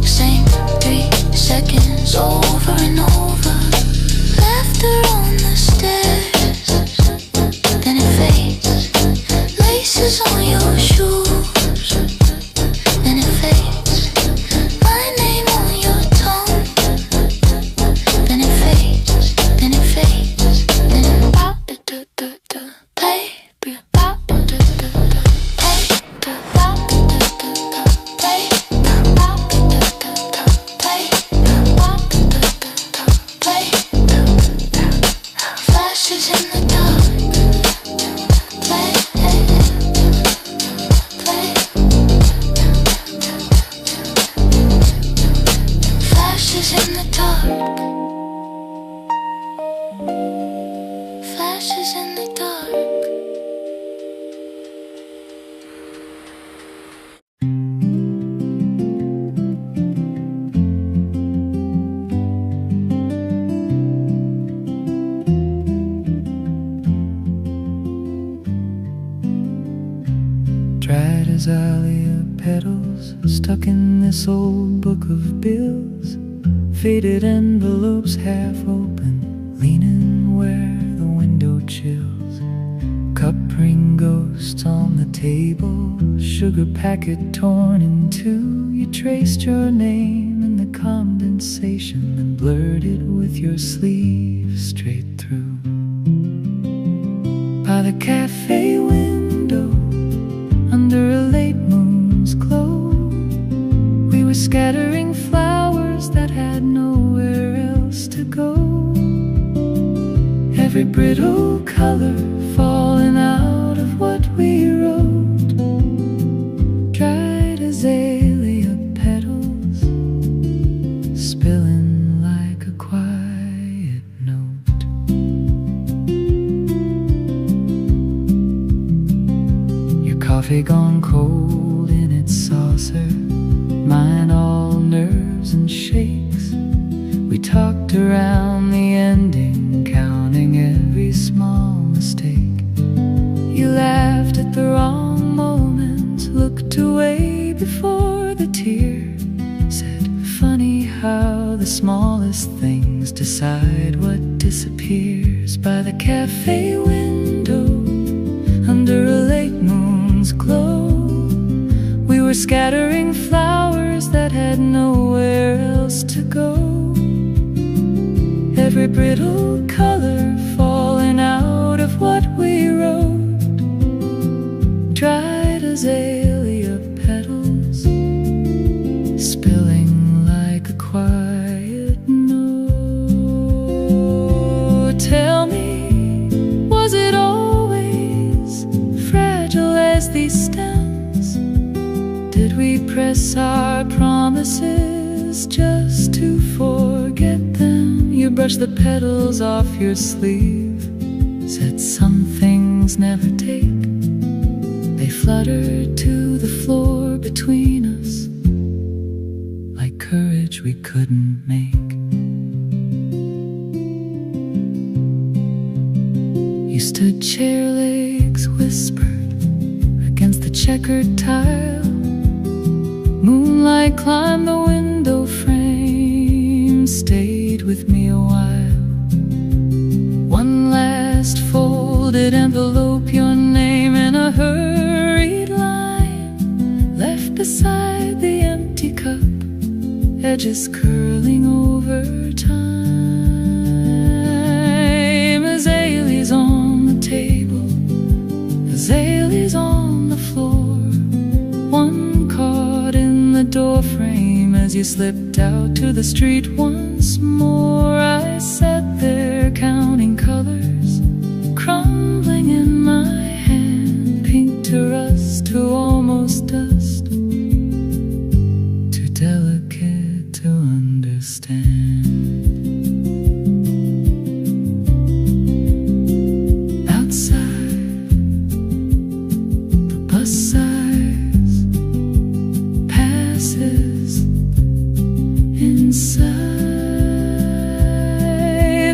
Same 3 seconds over and over. Laughter on the stairs, then it fades. Laces on your shoes, then it fades. My name on your tongue, then it fades, then it fades. Then it pop, play, pop, play, pop, play, play. Flashes in the dark, play, play. Flashes in the dark, flashes in the dark. Dried azalea petals stuck in this old book of bills. Faded envelopes half open, leaning where the window chills. Cup ring ghosts on the table, sugar packet torn in two. You traced your name in the condensation and blurred it with your sleeve straight through. By the cafe window, under a late moon's glow, we were scattering flowers that had nowhere else to go. Every brittle color falling out of what we wrote. Dried azalea petals spilling like a quiet note. Your coffee gone cold in its saucer, mine all nerves and shakes. We talked around the ending, counting every small mistake. the smallest things decide what disappears. By the cafe window, under a late moon's glow, we were scattering flowers that had nowhere else to go. Every brittle color falling out of what we wrote, dried azalea petals spilling like a quiet note. Tell me, was it always fragile as these stems? Did we press our promises just to forget them? You brushed the petals off your sleeve, said some things never take. They fluttered to the floor between us like courage we couldn't make. You stood chair legs whispered against the checkered tile. Moonlight climbed the window frame, stayed with me a while. One last folded envelope, your name in a hurried line, left beside the empty cup, edges curling over time. Azaleas on the table, azaleas on the floor, one caught in the doorframe as you slipped out to the street once more. I sat there counting colors, crumbling in my hand, pink to rust, to almost dust, too delicate to understand. Outside, the bus sighs, passes. Inside,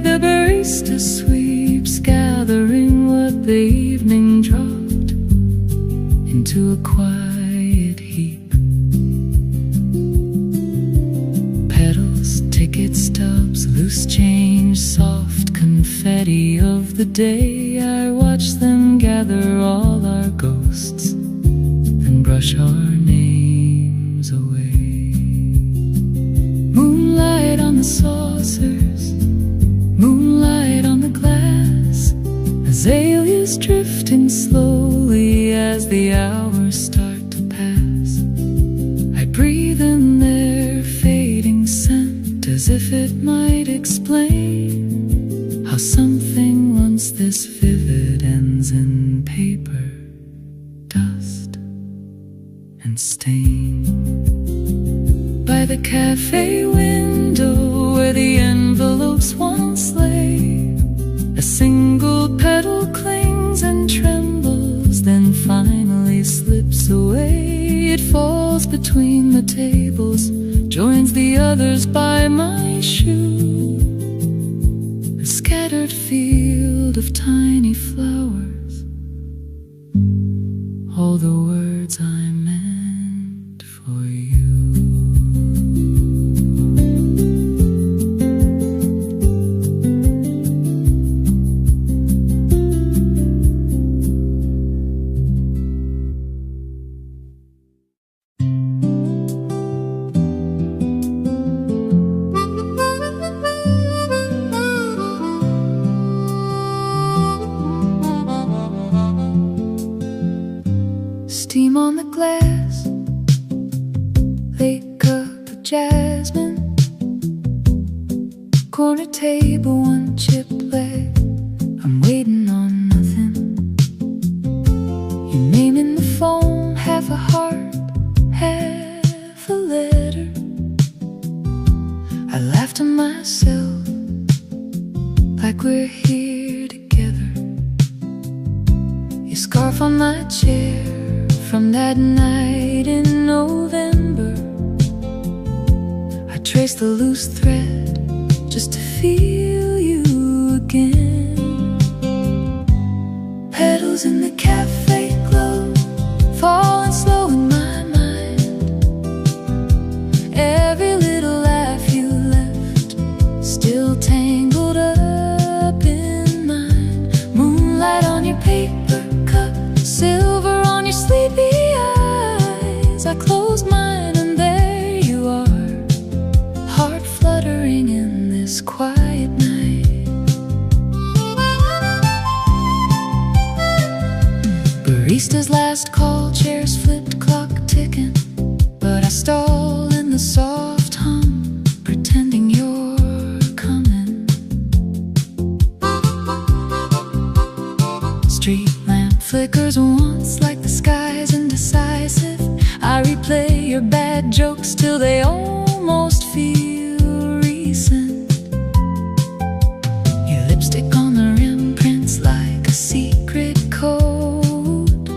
the barista sweeps, gathering what the evening dropped into a quiet heap. Petals, ticket stubs, loose change, soft confetti of the day. I watch them gather all our ghosts and brush our names away. Moonlight on the saucers, moonlight on the glass, azaleas drifting slowly as the hours start to pass. I breathe in their fading scent as if it might explain how something once this vivid ends in paper, dust, and stain. By the cafe window where the envelopes once lay, a single petal clings and trembles, then finally slips away. It falls between the tables, joins the others by my shoe, a scattered field of tiny flowers, all the words I meant for you. Steam on the glass, late cup of jasmine, corner table, one chipped leg. I'm waiting on nothing. Your name in the phone, half a heart, half a letter. I laugh to myself like we're here together. Your scarf on my chair from that night in November. I trace the loose thread just to feel you again. Petals in the cafe glow, falling slow in my mind. Every little laugh you left close mine and there you are, heart fluttering in this quiet night. Barista's last call, chairs flipped, clock ticking, but I stall in the soft hum, pretending you're coming. Street lamp flickers once like the sky's indecisive. I replay your bad jokes till they almost feel recent. Your lipstick on the rim prints like a secret code.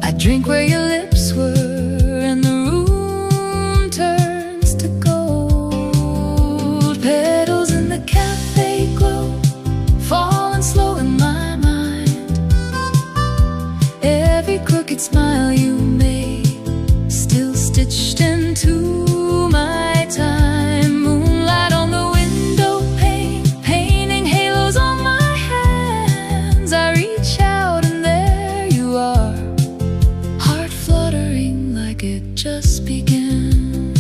I drink where your lips were and the room turns to gold. Petals in the cafe glow, falling slow in my mind. Every crooked smile you made, still stitched into my time. Moonlight on the window pane, painting halos on my hands. I reach out and there you are, heart fluttering like it just began.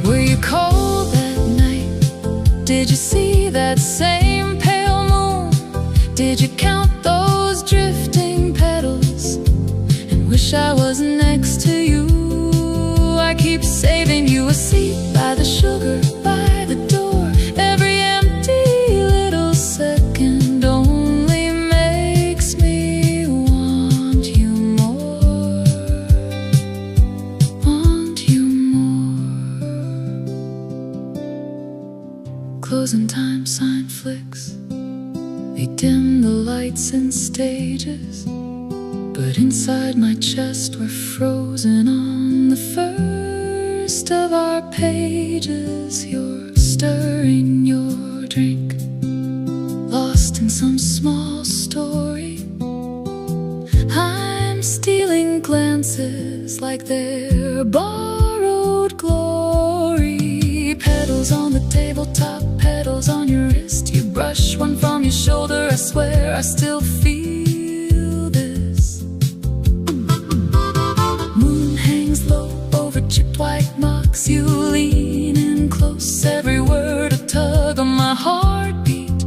Were you cold that night? Did you see that same pale moon? Did you count those drifting petals and wish I was next to you? I keep saving you a seat by the sugar by the door. Every empty little second only makes me want you more, want you more. Closing time sign flicks, they dim the lights and stages, but inside my chest we're frozen on the first of our pages. You're stirring your drink, lost in some small story. I'm stealing glances like they're borrowed glory. Petals on the tabletop, petals on your wrist. You brush one from your shoulder, I swear I still feel this. Moon hangs low over chipped white mugs. You lean in close, every word a tug on my heartbeat,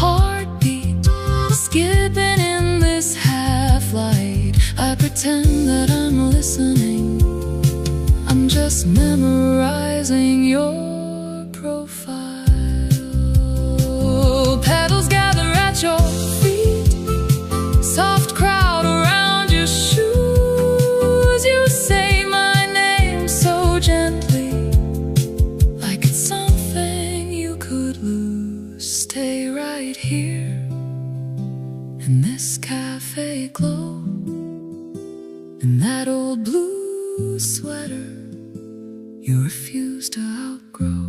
heartbeat. Skipping in this half light, I pretend that I'm listening. I'm just memorizing your profile. Petals gather at your feet, soft crowd around your shoes. You say my name so gently, like it's something you could lose. Stay right here in this cafe glow, in that old blue sweater you refuse to outgrow.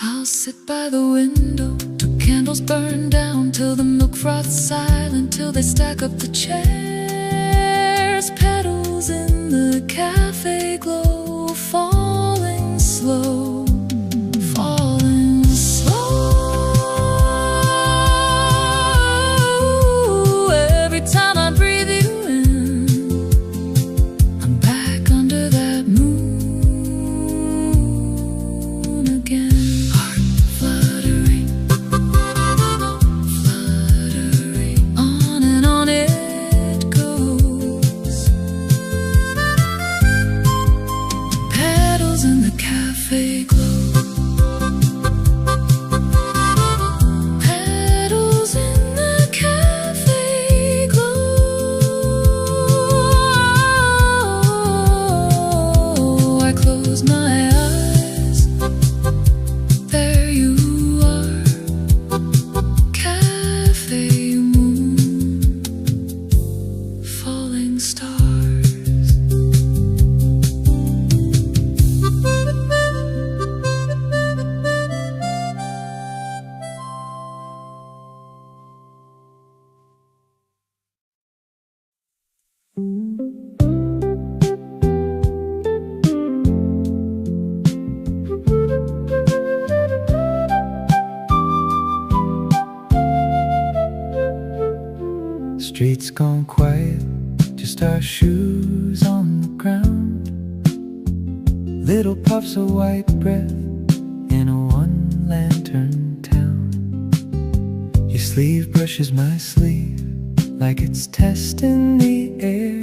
I'll sit by the window till candles burn down, till the milk froth's silent, till they stack up the chairs. Petals in the cafe glow, falling slow, falling slow. Every time I breathe you in, I'm back under that moon again. Heart fluttering, fluttering, on and on it goes. Petals in the cafe glow. Petals in the cafe glow. I close my eyes, there you are, cafe moon, falling stars. Streets gone quiet, just our shoes little puffs of white breath in a one-lantern town. Your sleeve brushes my sleeve like it's testing the air.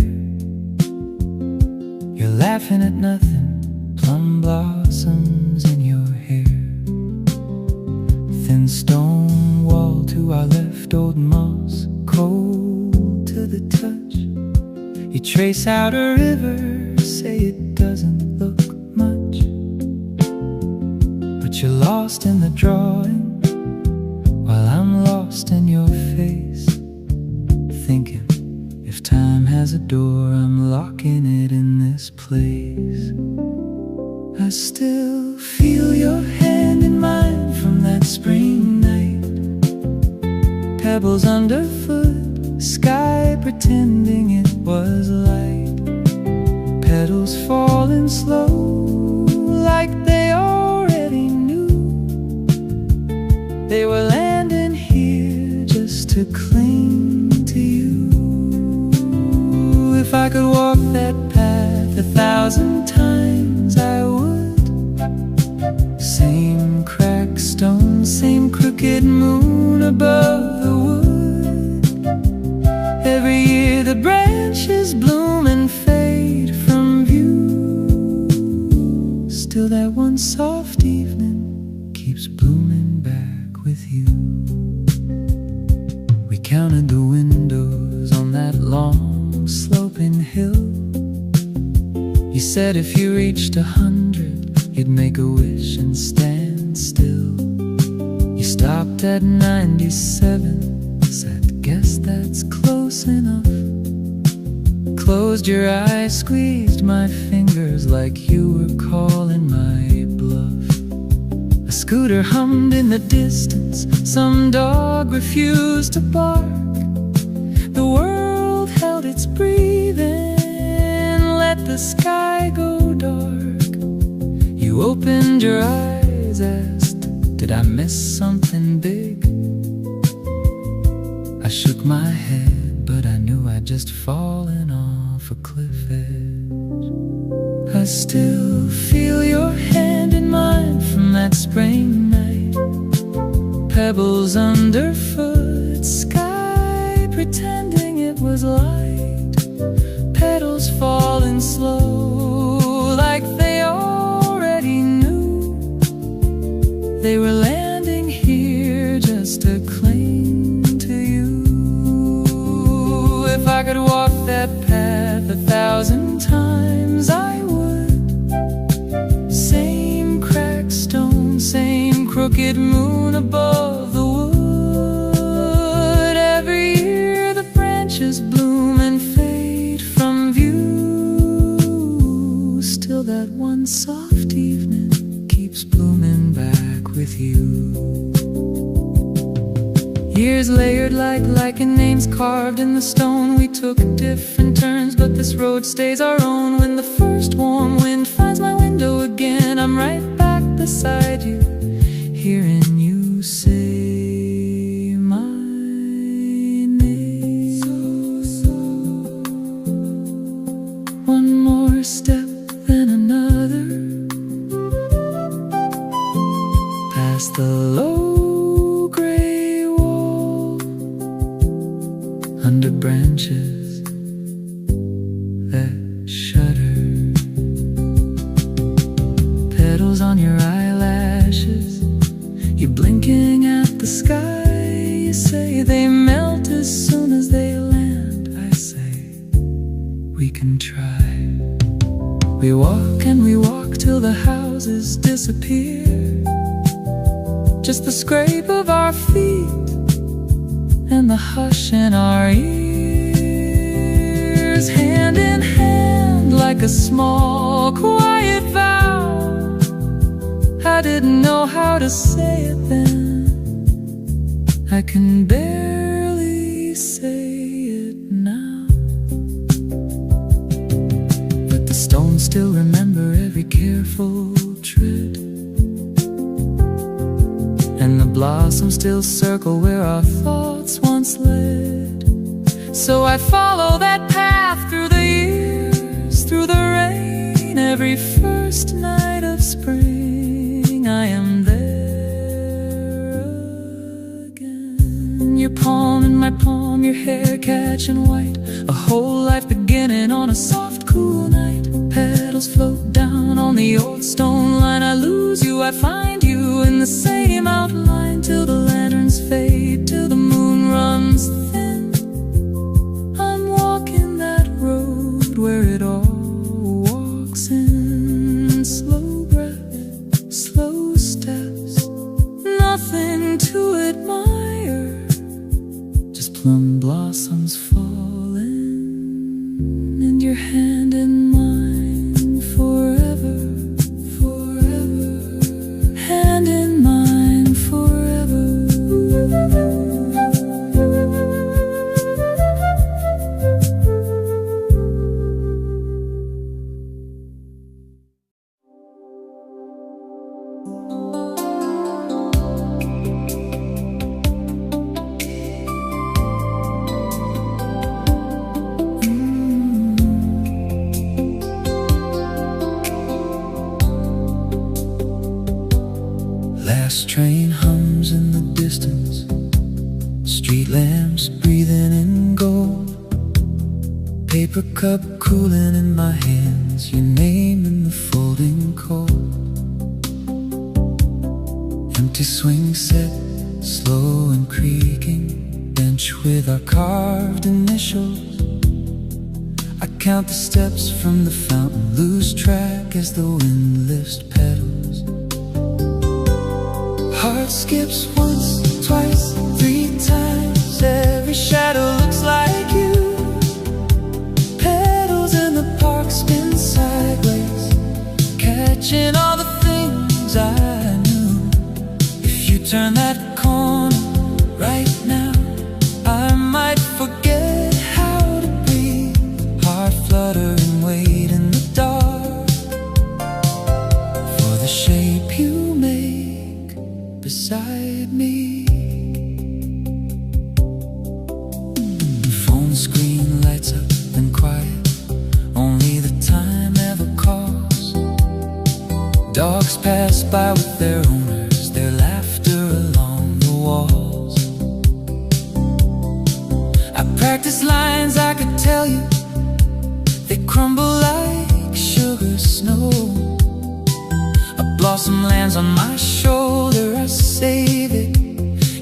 You're laughing at nothing, plum blossoms in your hair. Thin stone wall to our left, old moss, cold to the touch. You trace out a river, say it doesn't look much, but you're lost in the drawing while I'm lost in your face, thinking if time has a door, I'm locking it in this place. I still feel your hand in mine from that spring night. Pebbles underfoot, sky pretending it was light. Petals falling slow like they already knew they were landing here just to cling to you. If I could walk that path 1,000 times, I would. Same cracked stone, same crooked moon above the wood. Every year the branches bloom and fade from view. Still that one soft evening keeps blooming back with you. We counted the windows on that long sloping hill. You said if you reached 100, you'd make a wish and stand still. You stopped at 97, said, guess that's close enough. Closed your eyes, squeezed my fingers like you were calling my bluff. A scooter hummed in the distance, some dog refused to bark. The world held its breathing, let the sky go dark. You opened your eyes, asked, did I miss something big? I shook my head, but I knew I'd just fallen off a cliff edge. I still feel your hand in mine from that spring night. Pebbles underfoot, sky pretending it was light. Petals falling slow like they already knew they were landing here just to cling to you. If I could walk that path 1,000 times, I would. Same cracked stone, same crooked moon above the wood. Every year the branches bloom and fade from view. Still that one soft evening keeps blooming back with you. Years layered like lichen, names carved in the stone. We took different turns, but this road stays our own. When the first warm wind finds my window again, I'm right back beside you, hearing you say my name. One more step, then another, past the low gray wall, under branches that shudder. Petals on your eyelashes, you're blinking at the sky. You say they melt as soon as they land. I say we can try. We walk and we walk till the houses disappear, just the scrape of our feet and the hush in our ears. Hand in hand like a small quiet vow. I didn't know how to say it then, I can barely say it now. But the stones still remember every careful tread, and the blossoms still circle where our thoughts once led. So I follow that path through the years, through the rain every first night of spring I am there again. Your palm in my palm, your hair catching white, a whole life beginning on a soft cool night. Petals float down on the old stone line. I lose you, I find you in the same outline, till the lanterns fade, till the moon runs thin. I'm walking that road where it all walks in. Slow breath, slow steps, nothing to admire, just plum blossoms falling, and your hand in mine forever, forever, hand in mine forever. Last train hums in the distance, street lamps breathing in gold, paper cup cooling in my hands, your name in the folding cold. Empty swing set, slow and creaking, bench with our carved initials. I count the steps from the fountain, lose track as the wind lifts petals. Heart skips once, twice, 3 times. Every shadow looks like you. Petals in the park spin sideways, catching all the things I knew. If you turn that corner right now, I might forget how to breathe. Heart fluttering, wait in the dark for the shape you make beside me. Phone screen lights up, then quiet, only the time ever calls. Dogs pass by with their owners, their laughter along the walls. I practice lines I could tell you, they crumble like sugar snow. A blossom lands on my shoulder, I save it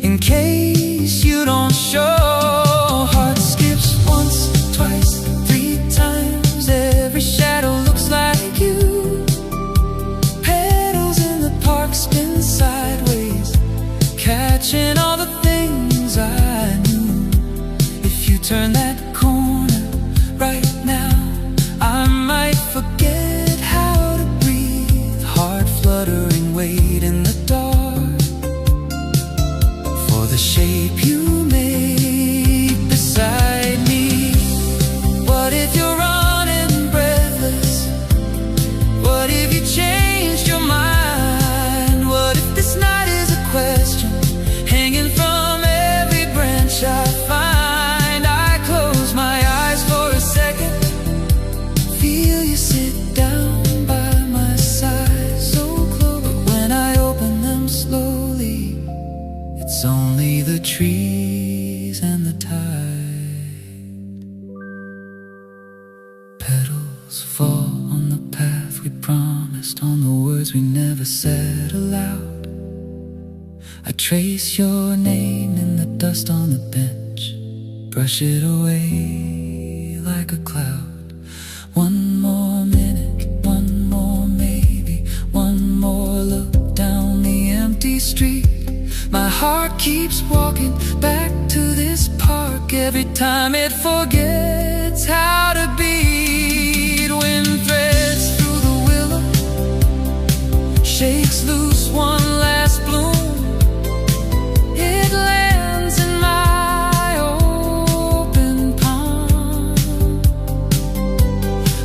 in case you don't show. Heart skips once, twice, 3 times. Every shadow looks like you. Petals in the park spin sideways, catching all the things I knew. If you turn that corner right now, I might forget how to breathe. Heart fluttering, wait in the dark for the shape you make beside me. What if you're running breathless? What if you changed your mind? What if this night is a question hanging from every branch I find? I close my eyes for a second, feel you sit down by my side, so close. But when I open them slowly, it's only the trees and the tide. Petals fall on the path we promised, on the words we never said aloud. I trace your name in the dust on the bench, brush it away like a cloud. One more minute, one more maybe, one more look down the empty street. My heart keeps walking back to this park every time it forgets how to beat. Wind threads through the willow, shakes loose one last bloom. It lands in my open palm.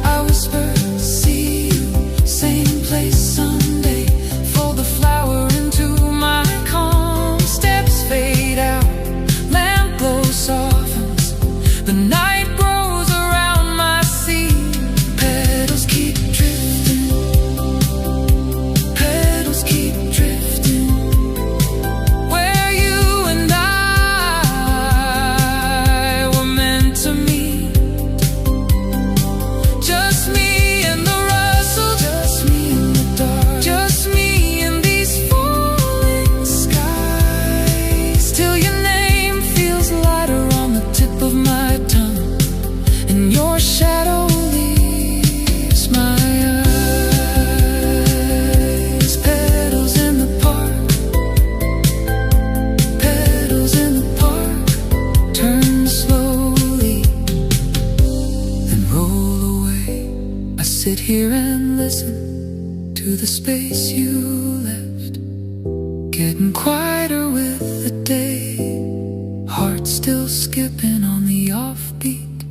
I whisper, see you, same place someday. Fold the flower into my calm. Steps fade out, lamp glow softens. The night grows around my and listen to the space you left, getting quieter with the day, heart still skipping on the offbeat,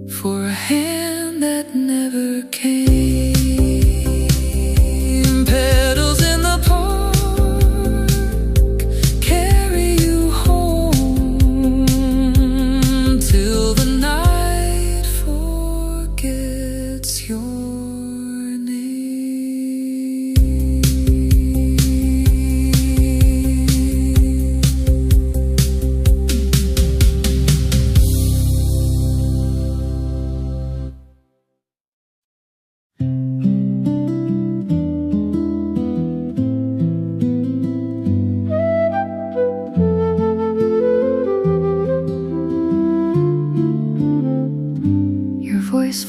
for a hand that never came. Petals in the park carry you home till the night forgets your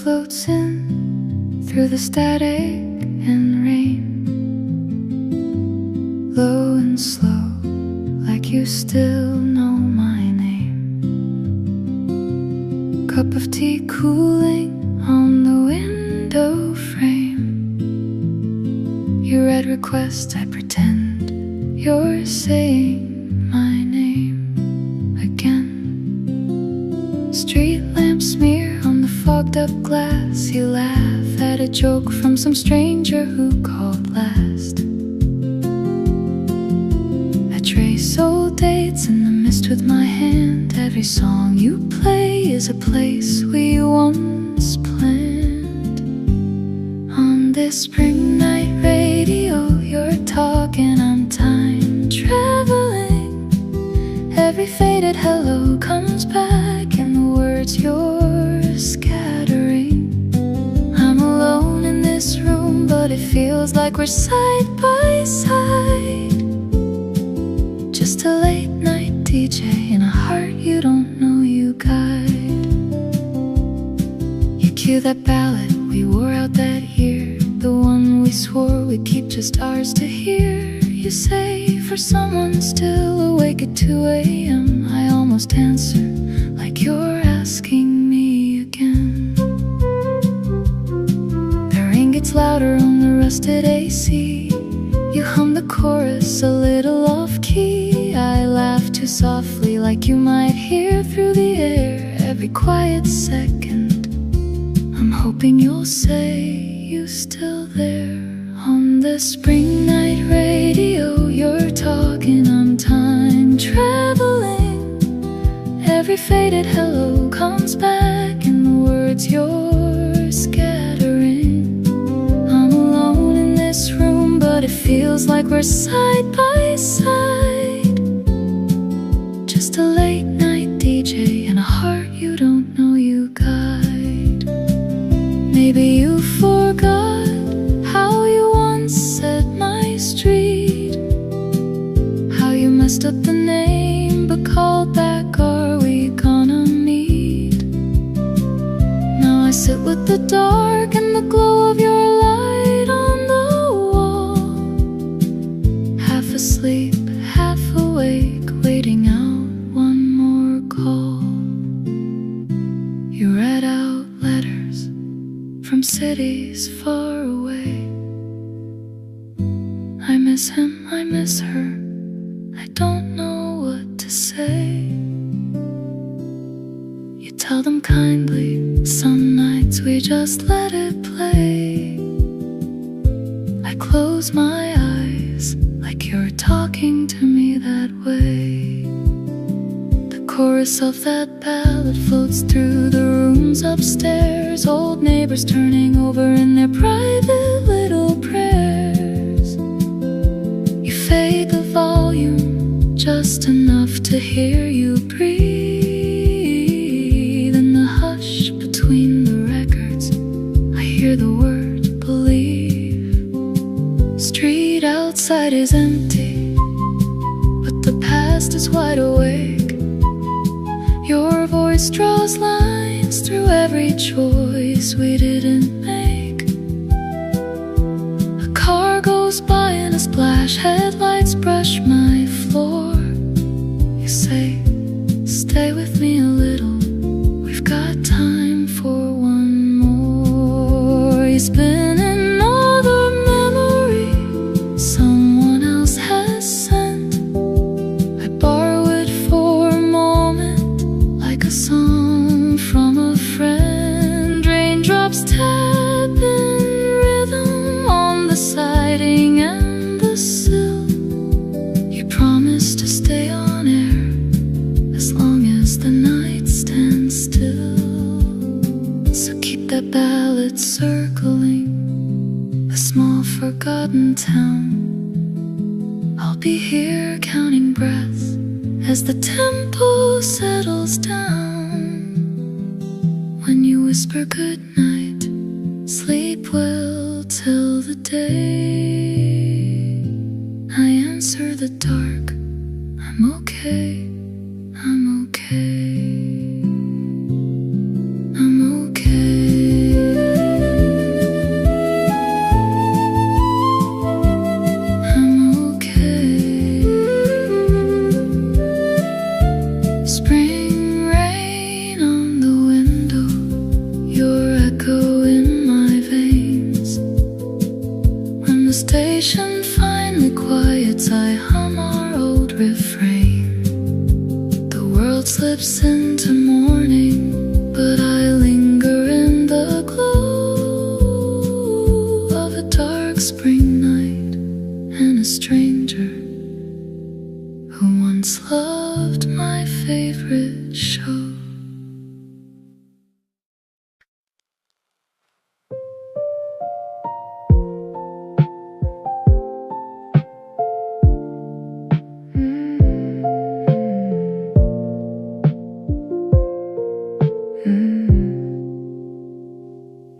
floats in through the static and rain, low and slow, like you still know my name. Cup of tea cooling on the window frame. You read request, I pretend you're saying my name again. Street lamp smear on the fogged up glass. You laugh at a joke from some stranger who called last. I trace old dates in the mist with my hand. Every song you play is a place we once planned. On this spring night radio, you're talking, I'm time traveling. Every faded hello comes back in the words you're scattering. I'm alone in this room, but it feels like we're side by side. Just a late night DJ in a heart you don't know you guide. You cue that ballad we wore out that year, the one we swore we'd keep just ours to hear. You say for someone still awake at 2 a.m. I almost answer like you're asking me again. The ring gets louder on the rusted AC. You hum the chorus a little off key. I laugh too softly like you might hear through the air. Every quiet second I'm hoping you'll say you still there. On the spring night radio, you're talking, I'm time traveling. Every faded hello comes back in the words you're scattering. I'm alone in this room, but it feels like we're side by side. Just a late night DJ and a heart you don't know you guide. Maybe you forgot how you once said my street, how you messed up the name but called back, are we gonna meet? Now I sit with the dark and the glow of your light on the wall, half asleep, half awake, waiting out one more call. You read out letters from cities far away. I miss him, I miss her, I don't know what to say. You tell them kindly, some nights we just let it play. I close my eyes like you're talking to me that way. The chorus of that ballad floats through the rooms upstairs. Old neighbors turning over in their private little prayers. You fade the volume just enough to hear you breathe. In the hush between the records, I hear the word believe. Street outside is empty, but the past is wide awake. Your voice draws lines through every choice we didn't make. A car goes by in a splash, headlights brush my floor. You say, stay with me a little, we've got time for one more. always been another memory someone else has sent. I borrow it for a moment, like a song from a friend. Raindrops tap in rhythm on the siding and the sill. You promise to stay on air as long as the night stands still. So keep that ballad circling a small forgotten town. I'll be here counting breaths as the tempo settles down. When you whisper goodnight, sleep well till the day. I answer the dark, I'm okay, I'm okay, I'm okay. I'm okay. Spring rain on the window, your echo in my veins. When the station finally quiets, I hum our old refrain. The world slips into morning, but I linger in the glow of a dark spring night and a stranger who once loved my favorite show.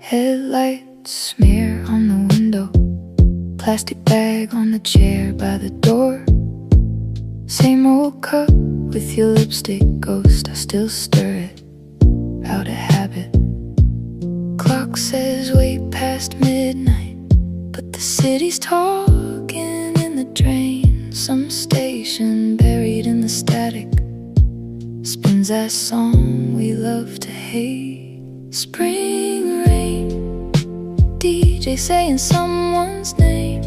Headlights smear on the window, plastic bag on the chair by the door. Same old cup with your lipstick ghost, I still stir it out of habit. Clock says way past midnight, but the city's talking in the drain. Some station buried in the static spins that song we love to hate. Spring rain, DJ saying someone's name,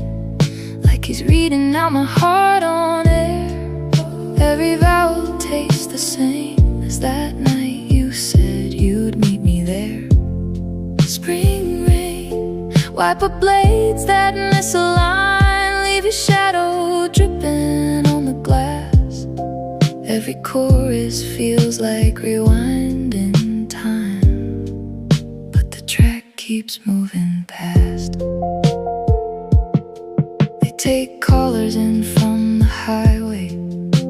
like he's reading out my heart on air. Every vowel tastes the same as that night you said you'd meet me there. Spring rain, wipe up blades that misalign, leave your shadow dripping on the glass. Every chorus feels like rewinding time, but the track keeps moving past. They take callers in from the highway,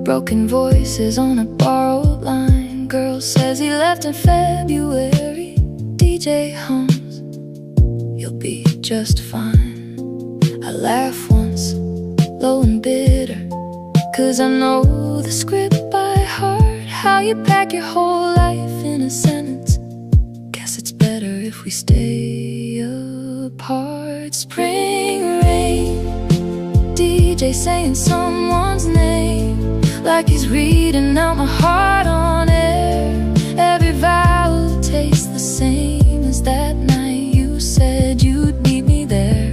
broken voices on a borrowed line. Girl says he left in February, DJ hums, you'll be just fine. I laugh once, low and bitter, 'cause I know the script by heart. How you pack your whole life in a sentence, guess it's better if we stay apart. Spring rain, DJ saying someone's name, like he's reading out my heart on air. Every vowel tastes the same as that night you said you'd meet me there.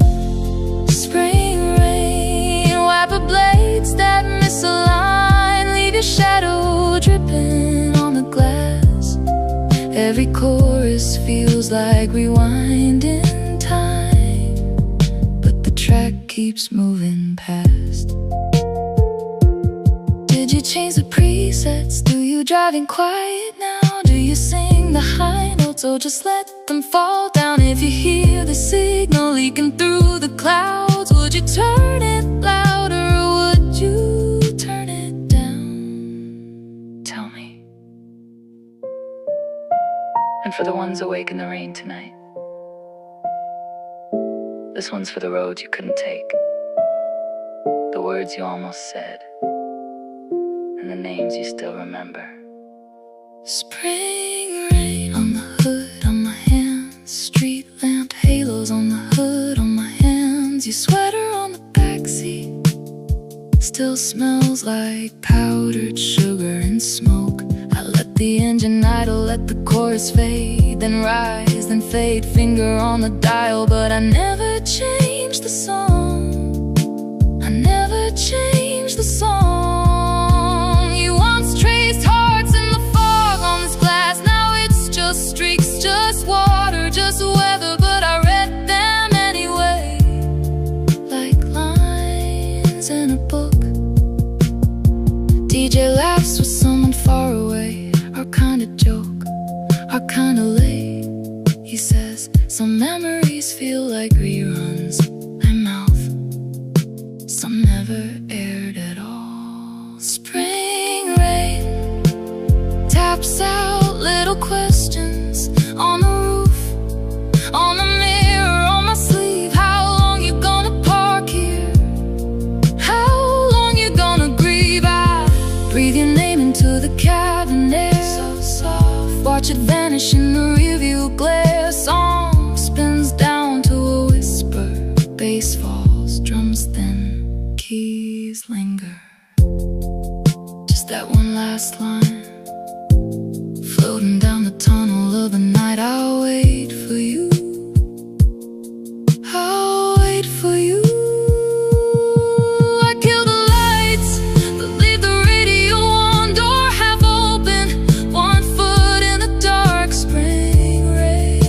Spring rain, wipe up blades that misalign, leave your shadow dripping on the glass. Every chorus feels like rewinding time, but the track keeps moving past. Did you change the presets? Do you driving quiet now? Do you sing the high notes or just let them fall down? If you hear the signal leaking through the clouds, would you turn it louder or would you turn it down? Tell me. And for the ones awake in the rain tonight, this one's for the roads you couldn't take, the words you almost said, and the names you still remember. Spring rain on the hood on my hands, street lamp halos on the hood on my hands. Your sweater on the backseat still smells like powdered sugar and smoke. I let the the engine idle, let the chorus fade, then rise, then fade, finger on the dial. But I never changed the song, I never changed the song. You once traced hearts in the fog on this glass, now it's just streaks, just water, just weather. But I read them anyway, like lines in a book. DJ laughs with someone far away, our kind of joke, our kind of late. He says, some memories feel like reruns. I mouth, some never aired at all. Spring rain taps out little questions on the roof, on the mirror, on my sleeve. How long you gonna park here? How long you gonna grieve? I breathe your name into the cabin air, so soft. Watch it vanish in the rearview glare. Song spins down to a whisper. Bass falls, drums thin, keys linger. Just that one last line, floating down the tunnel of the night. I'll wait for you, I'll wait for you. I kill the lights that leave the radio on, door half open, one foot in the dark. Spring rain,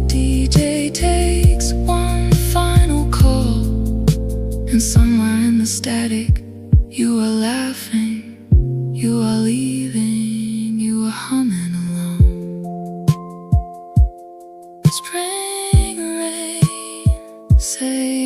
DJ takes one final call, and somewhere in the static you are laughing, you are leaving, you are humming along. Spring rain, say